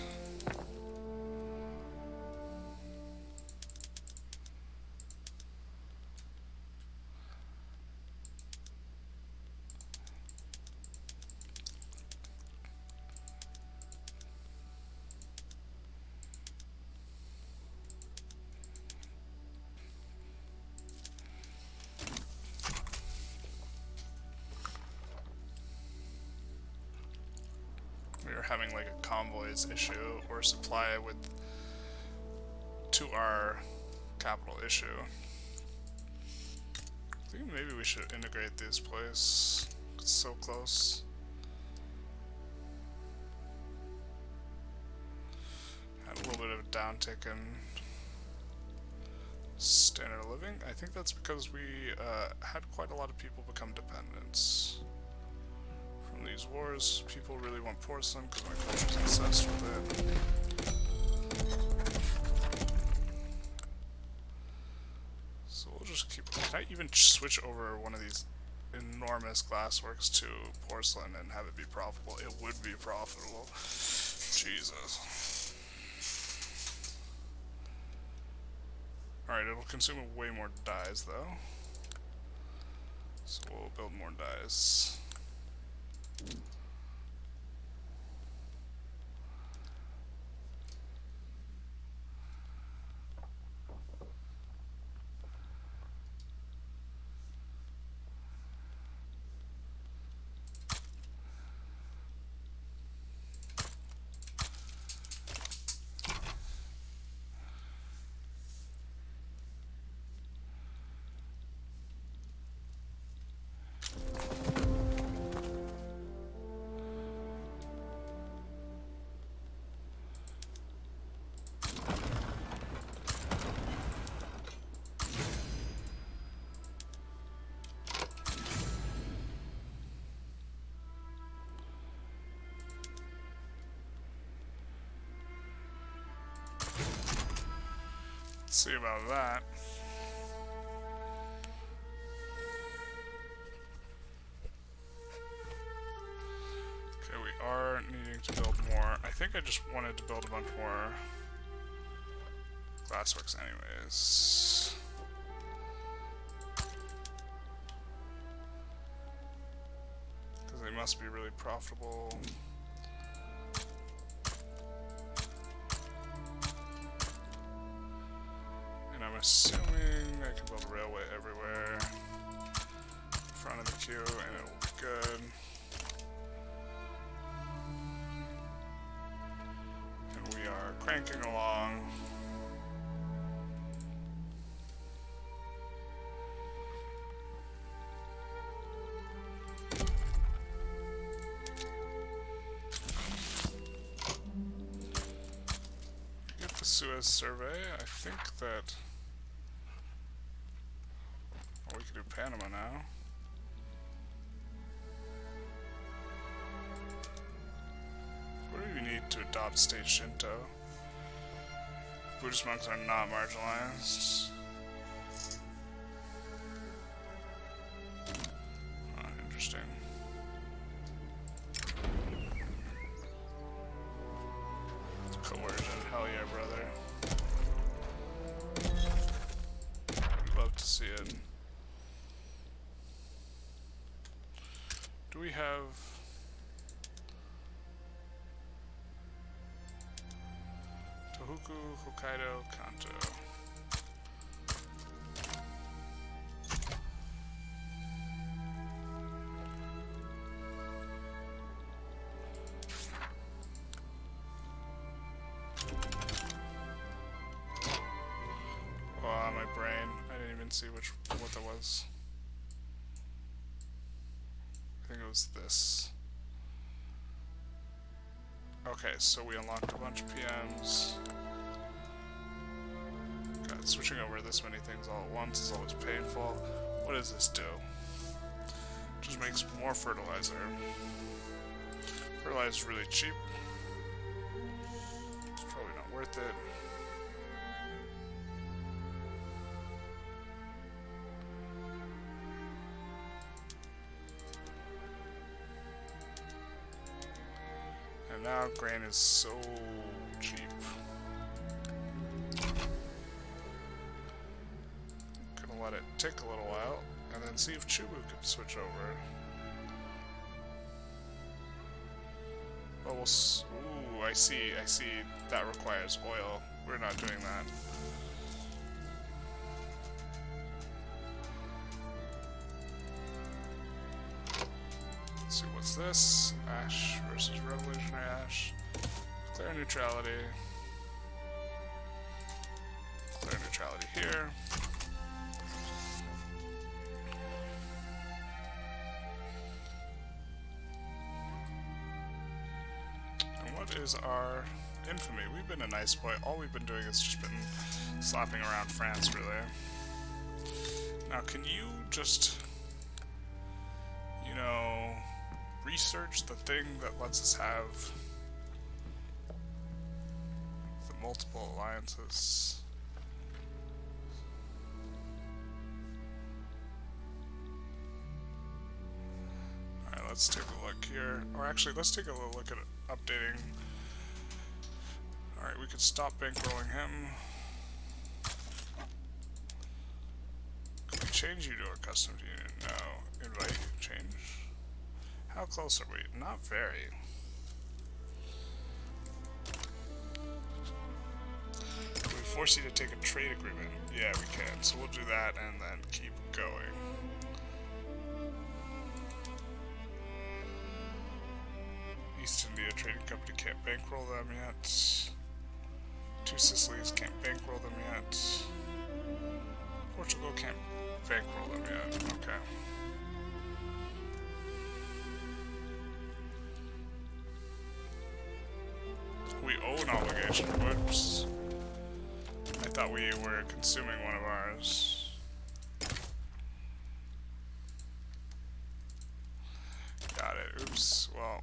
Having like a convoys issue or supply with to our capital issue. I think maybe we should integrate this place. It's so close. Had a little bit of a downtick in standard of living. I think that's because we had quite a lot of people become dependents. These wars, people really want porcelain because my culture's obsessed with it. So we'll just keep. Can I even switch over one of these enormous glassworks to porcelain and have it be profitable? It would be profitable. Jesus. Alright, it'll consume way more dyes though. So we'll build more dyes. Let's see about that. Okay, we are needing to build more. I think I just wanted to build a bunch more glassworks anyways. Because they must be really profitable. I'm assuming I can build a railway everywhere in front of the queue and it'll be good. And we are cranking along. Get the Suez survey. I think that we could do Panama now. What do we need to adopt state Shinto? Buddhist monks are not marginalized. Oh, interesting. Coercion, hell yeah, brother. Love to see it. Do we have Tohoku, Hokkaido, Kanto? Oh, my brain. I didn't even see what that was. I think it was this. Okay, so we unlocked a bunch of PMs. God, switching over this many things all at once is always painful. What does this do? Just makes more fertilizer. Fertilizer is really cheap. It's probably not worth it. Now grain is so cheap. Gonna let it tick a little while and then see if Chubu can switch over. Well, ooh, I see. That requires oil. We're not doing that. Let's see, what's this? Ash versus Revolutionary Ash. Declare neutrality. Declare neutrality here. And what is our infamy? We've been a nice boy. All we've been doing is just been slapping around France, really. Now, can you just, you know, research the thing that lets us have the multiple alliances? Alright, let's take a look here. Or actually, let's take a little look at updating. Alright, we could stop bankrolling him. Can we change you to a customs union? No. Invite, change. How close are we? Not very. Can we force you to take a trade agreement? Yeah, we can. So we'll do that and then keep going. East India Trading Company can't bankroll them yet. Two Sicilies can't bankroll them yet. Portugal can't bankroll them yet. Okay. We owe an obligation. Whoops. I thought we were consuming one of ours. Got it. Oops. Well,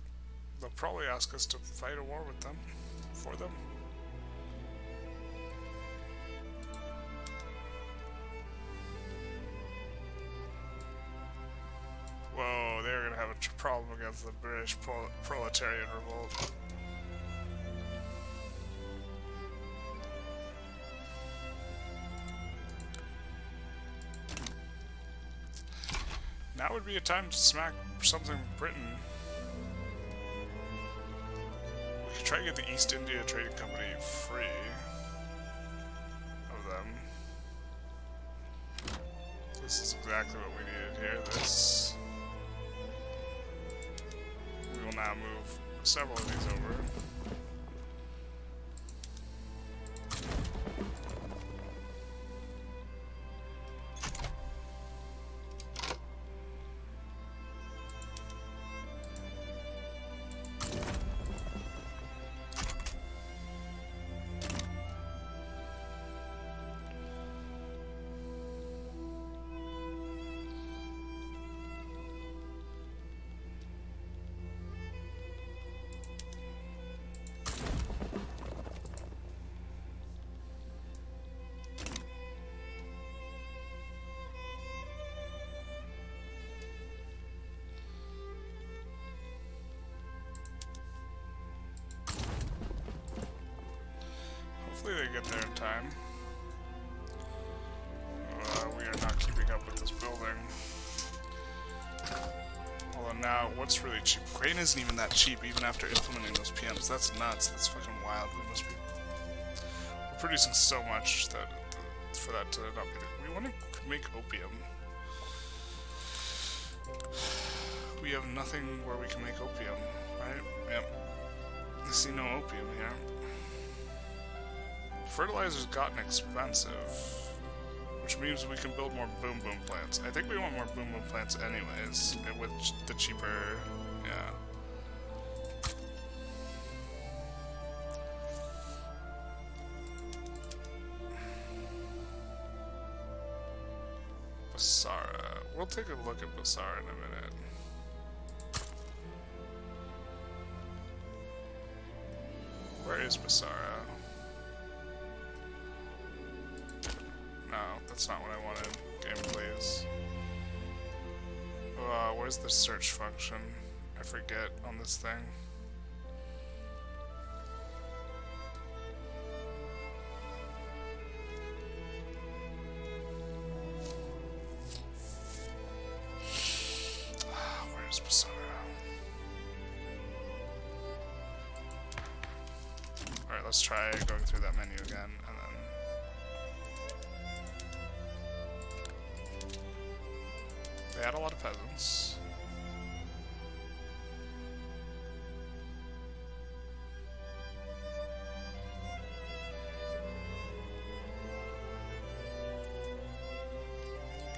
they'll probably ask us to fight a war with them. For them. problem against the British proletarian revolt. Now would be a time to smack something Britain. We could try to get the East India Trading Company free of them. This is exactly what we needed here. This. We will now move several of these over. Hopefully they get there in time. We are not keeping up with this building. Although now, what's really cheap? Grain isn't even that cheap, even after implementing those PMs. That's nuts. That's fucking wild. We must be... We're producing so much that for that to not be... We want to make opium. We have nothing where we can make opium, right? Yep. I see no opium here. Fertilizer's gotten expensive, which means we can build more boom boom plants. I think we want more boom boom plants anyways, with the cheaper, yeah. Basara. We'll take a look at Basara in a minute. Where is Basara? No, that's not what I wanted. Game, please. Where's the search function? I forget on this thing. Where's Basara? Alright, let's try going through that menu again, and then... They had a lot of peasants.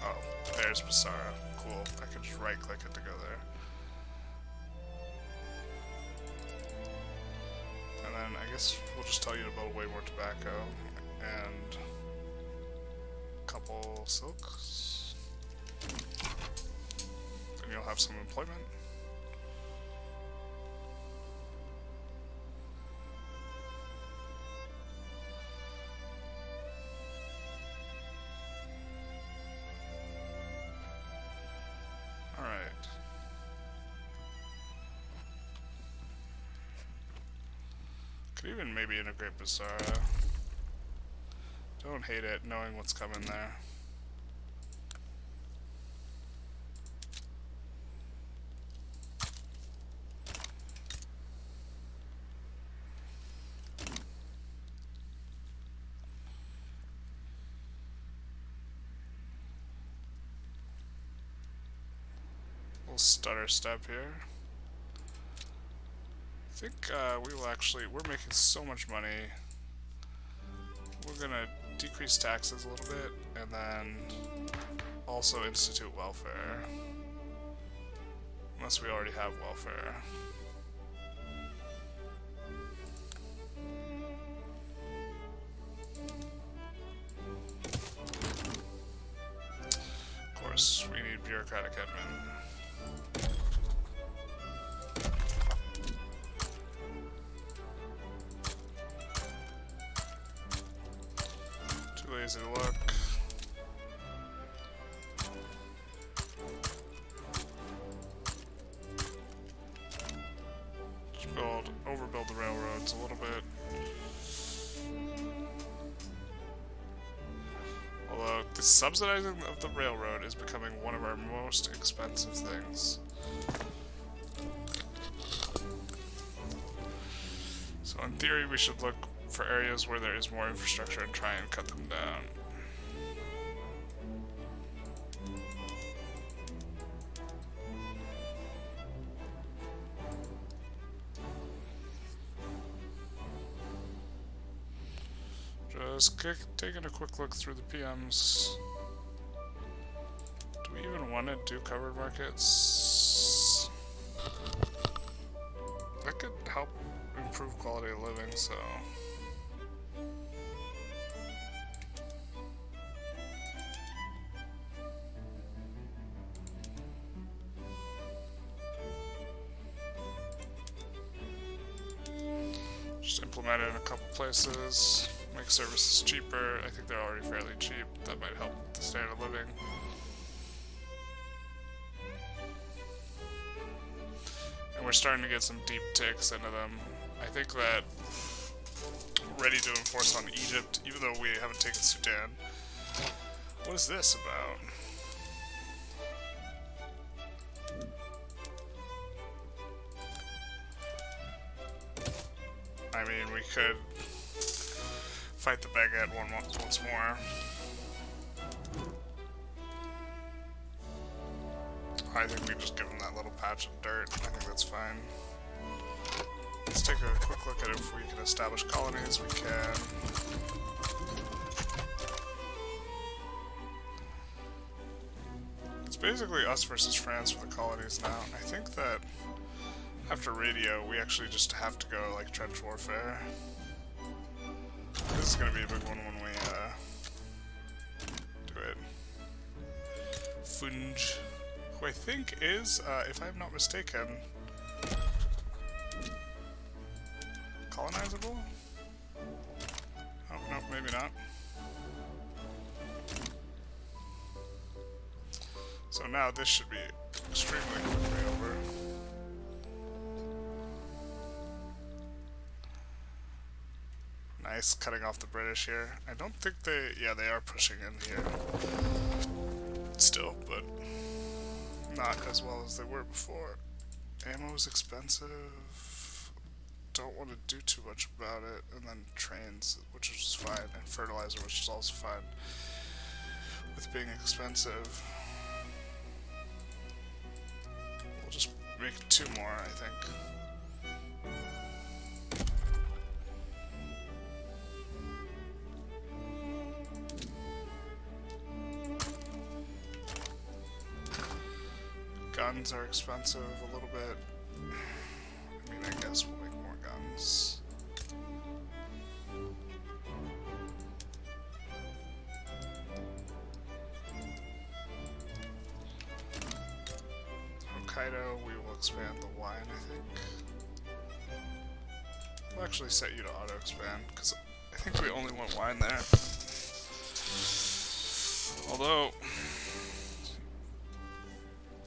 Oh, there's Basara. Cool. I can just right-click it to go there. And then I guess we'll just tell you to build way more tobacco and a couple silks. Then you'll have some employment. Alright. Could even maybe integrate Basara. Don't hate it knowing what's coming there. We'll stutter step here. I think we will actually, we're making so much money. We're gonna decrease taxes a little bit and then also institute welfare. Unless we already have welfare. Of course, we need bureaucratic admin. Lazy to look. subsidizing of the railroad is becoming one of our most expensive things. So in theory, we should look for areas where there is more infrastructure and try and cut them down. Just taking a quick look through the PMs. Do we even want to do covered markets? That could help improve quality of living, so... just implement it in a couple places. Make services cheaper. I think they're already fairly cheap. That might help with the standard of living. And we're starting to get some deep ticks into them. I think that we're ready to enforce on Egypt, even though we haven't taken Sudan. What is this about? I mean, we could fight the baguette once more. I think we just give them that little patch of dirt. I think that's fine. Let's take a quick look at if we can establish colonies. We can. It's basically us versus France for the colonies now. I think that after radio, we actually just have to go like trench warfare. This is gonna be a big one when we do it. Funge, who I think is, if I'm not mistaken, colonizable? Oh, no, maybe not. So now this should be extremely quickly over. Nice, cutting off the British here. I don't think they... yeah, they are pushing in here. Still, but not as well as they were before. Ammo is expensive. Don't want to do too much about it. And then trains, which is fine. And fertilizer, which is also fine. With being expensive. We'll just make 2 more, I think. Guns are expensive a little bit. I mean, I guess we'll make more guns. Hokkaido, we will expand the wine, I think. We'll actually set you to auto-expand, because I think we only want wine there. Although...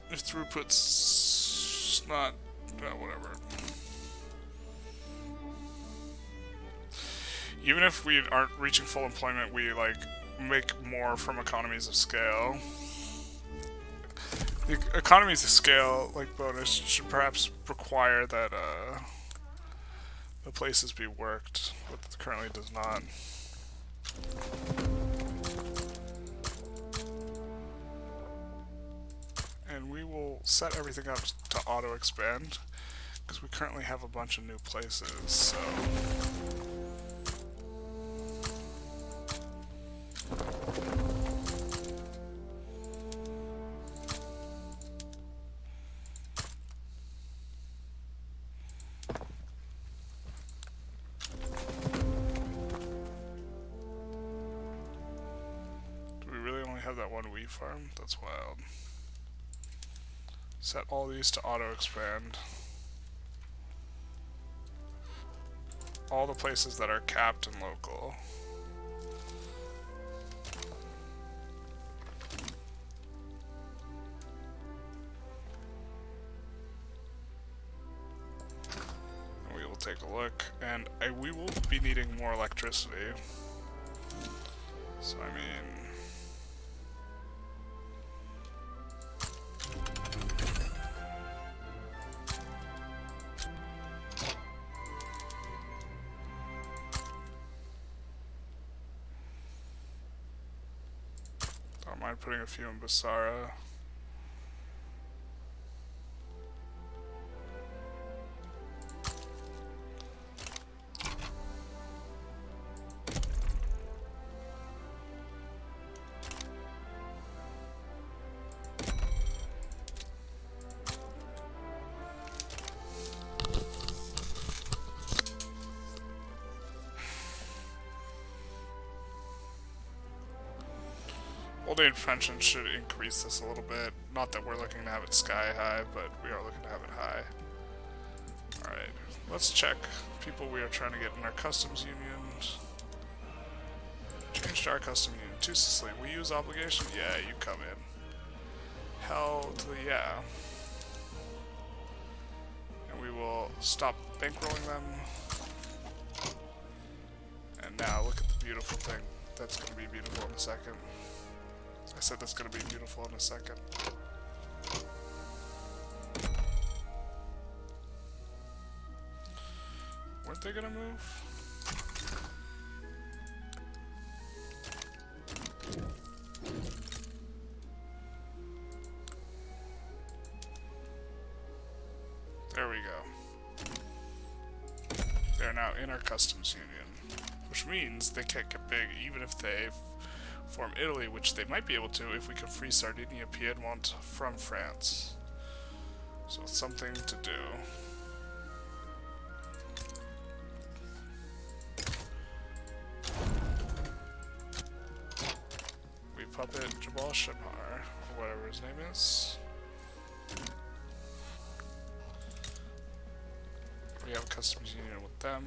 if throughput's not, whatever. Even if we aren't reaching full employment, we like make more from economies of scale. The economies of scale, like bonus, should perhaps require that the places be worked, but it currently does not. And we will set everything up to auto-expand, because we currently have a bunch of new places, so... do we really only have that one wheat farm? That's wild. Set all these to auto-expand. All the places that are capped and local. And we will take a look, and we will be needing more electricity. So I mean... don't mind putting a few in Basara. Old age pension should increase this a little bit. Not that we're looking to have it sky high, but we are looking to have it high. Alright, let's check people we are trying to get in our customs unions. Change to our custom union. To Sicily. We use obligation? Yeah, you come in. Hell to the yeah. And we will stop bankrolling them. And now look at the beautiful thing. That's going to be beautiful in a second. I said that's going to be beautiful in a second. Weren't they going to move? There we go. They're now in our customs union, which means they can't get big even if they form Italy, which they might be able to if we can free Sardinia Piedmont from France. So it's something to do. We puppet Jabal Shimhar, or whatever his name is. We have a customs union with them.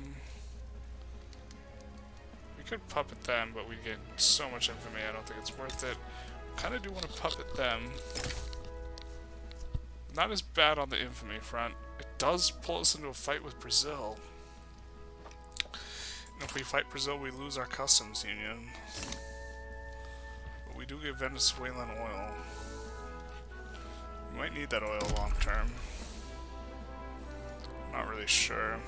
We could puppet them, but we get so much infamy, I don't think it's worth it. Kind of do want to puppet them. Not as bad on the infamy front. It does pull us into a fight with Brazil. And if we fight Brazil, we lose our customs union. But we do get Venezuelan oil. We might need that oil long term. Not really sure.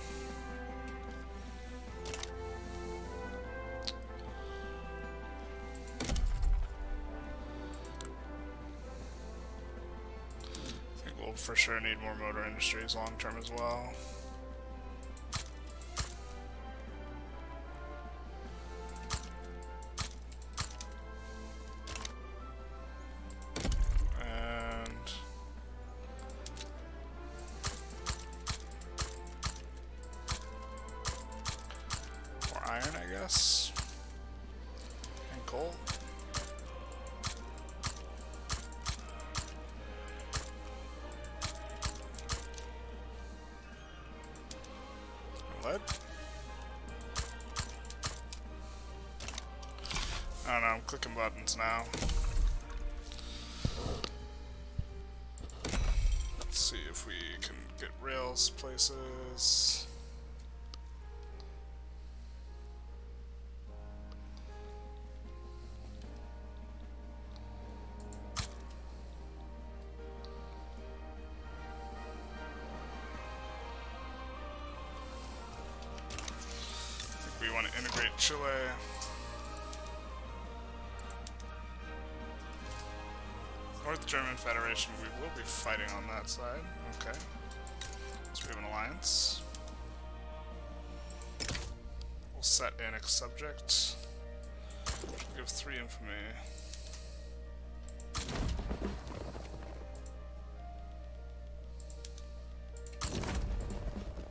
I think we'll for sure need more motor industries long term as well. And coal. And lead. I don't know, I'm clicking buttons now. Let's see if we can get rails places. We want to integrate Chile. North German Federation, we will be fighting on that side. Okay. So we have an alliance. We'll set annex subject. We'll give 3 infamy.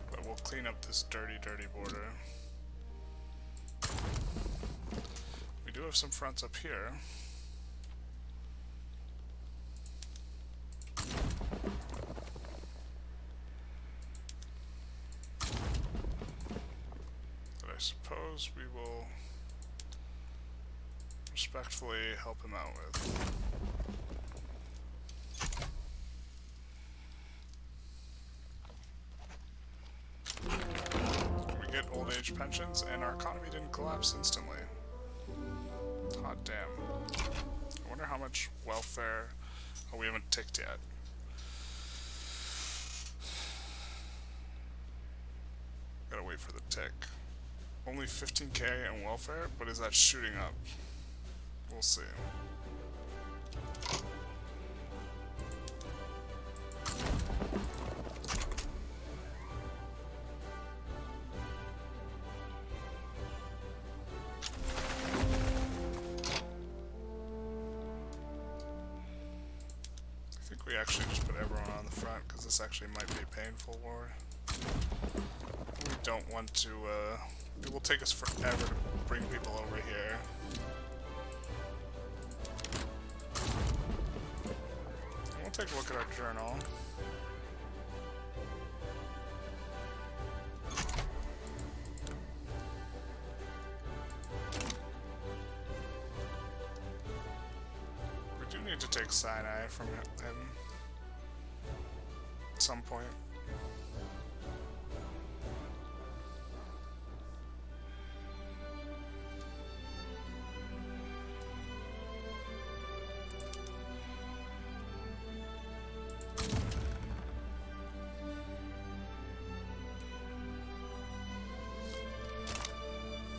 But we'll clean up this dirty, dirty border. We do have some fronts up here. That I suppose we will respectfully help him out with. We get old age pensions and our economy didn't collapse instantly. Hot damn. I wonder how much welfare... Oh, we haven't ticked yet. Gotta wait for the tick. Only 15k in welfare, but is that shooting up? We'll see. we actually just put everyone on the front, because this actually might be a painful war. We don't want to, it will take us forever to bring people over here. We'll take a look at our journal. We do need to take Sinai from him at some point.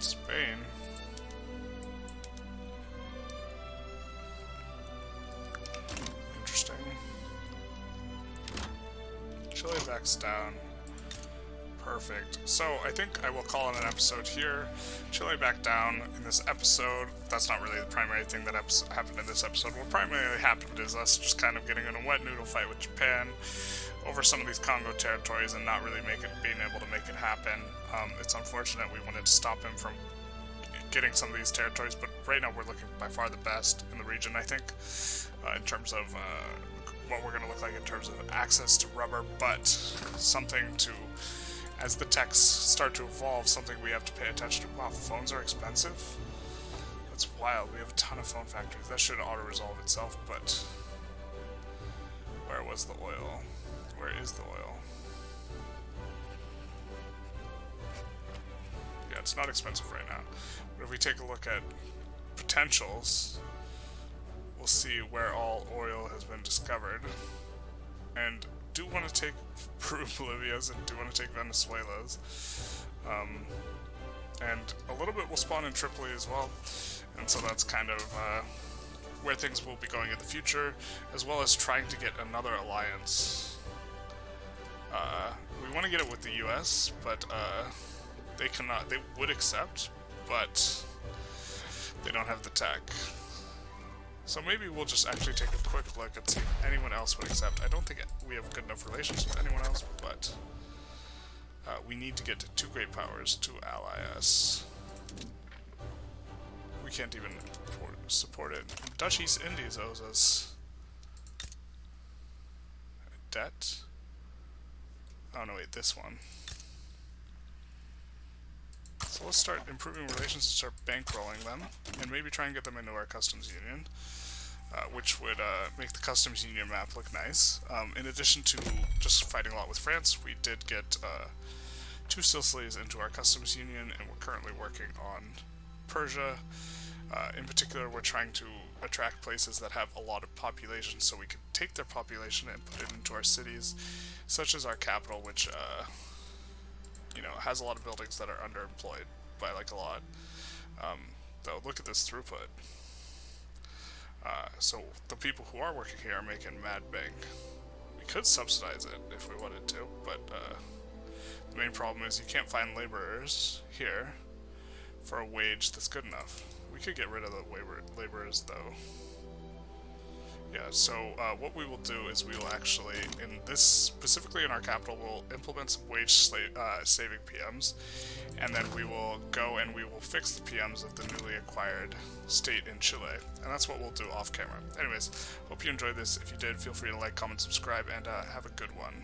Spain. Interesting. Chile backs down. Perfect. So I think I will call it an episode here. Chile back down in this episode. That's not really the primary thing that happened in this episode. What primarily happened is us just kind of getting in a wet noodle fight with Japan over some of these Congo territories and not really being able to make it happen. It's unfortunate. We wanted to stop him from getting some of these territories, but right now we're looking by far the best in the region, I think, in terms of what we're going to look like in terms of access to rubber, but something to, as the techs start to evolve, something we have to pay attention to. Wow, phones are expensive? That's wild. We have a ton of phone factories. That should auto-resolve itself, but where was the oil? Where is the oil? Yeah, it's not expensive right now. But if we take a look at potentials, we'll see where all oil has been discovered. And do want to take Peru, Bolivia's, and do want to take Venezuela's. And a little bit will spawn in Tripoli as well. And so that's kind of where things will be going in the future, as well as trying to get another alliance. We want to get it with the US, but they cannot. They would accept, but they don't have the tech. So maybe we'll just actually take a quick look and see if anyone else would accept. I don't think we have good enough relations with anyone else, but we need to get to two great powers to ally us. We can't even support it. Dutch East Indies owes us debt. Oh no, wait, this one. So let's start improving relations and start bankrolling them, and maybe try and get them into our customs union, which would make the customs union map look nice. In addition to just fighting a lot with France, we did get 2 Sicilies into our customs union, and we're currently working on Persia. In particular, we're trying to attract places that have a lot of population, so we can take their population and put it into our cities, such as our capital, which you know, has a lot of buildings that are underemployed by like a lot. Though look at this throughput. So the people who are working here are making mad bank. We could subsidize it if we wanted to, but the main problem is you can't find laborers here for a wage that's good enough. We could get rid of the laborers though. Yeah, so what we will do is we will actually, in this, specifically in our capital, we'll implement some wage saving PMs, and then we will go and we will fix the PMs of the newly acquired state in Chile, and that's what we'll do off camera. Anyways, hope you enjoyed this. If you did, feel free to like, comment, subscribe, and have a good one.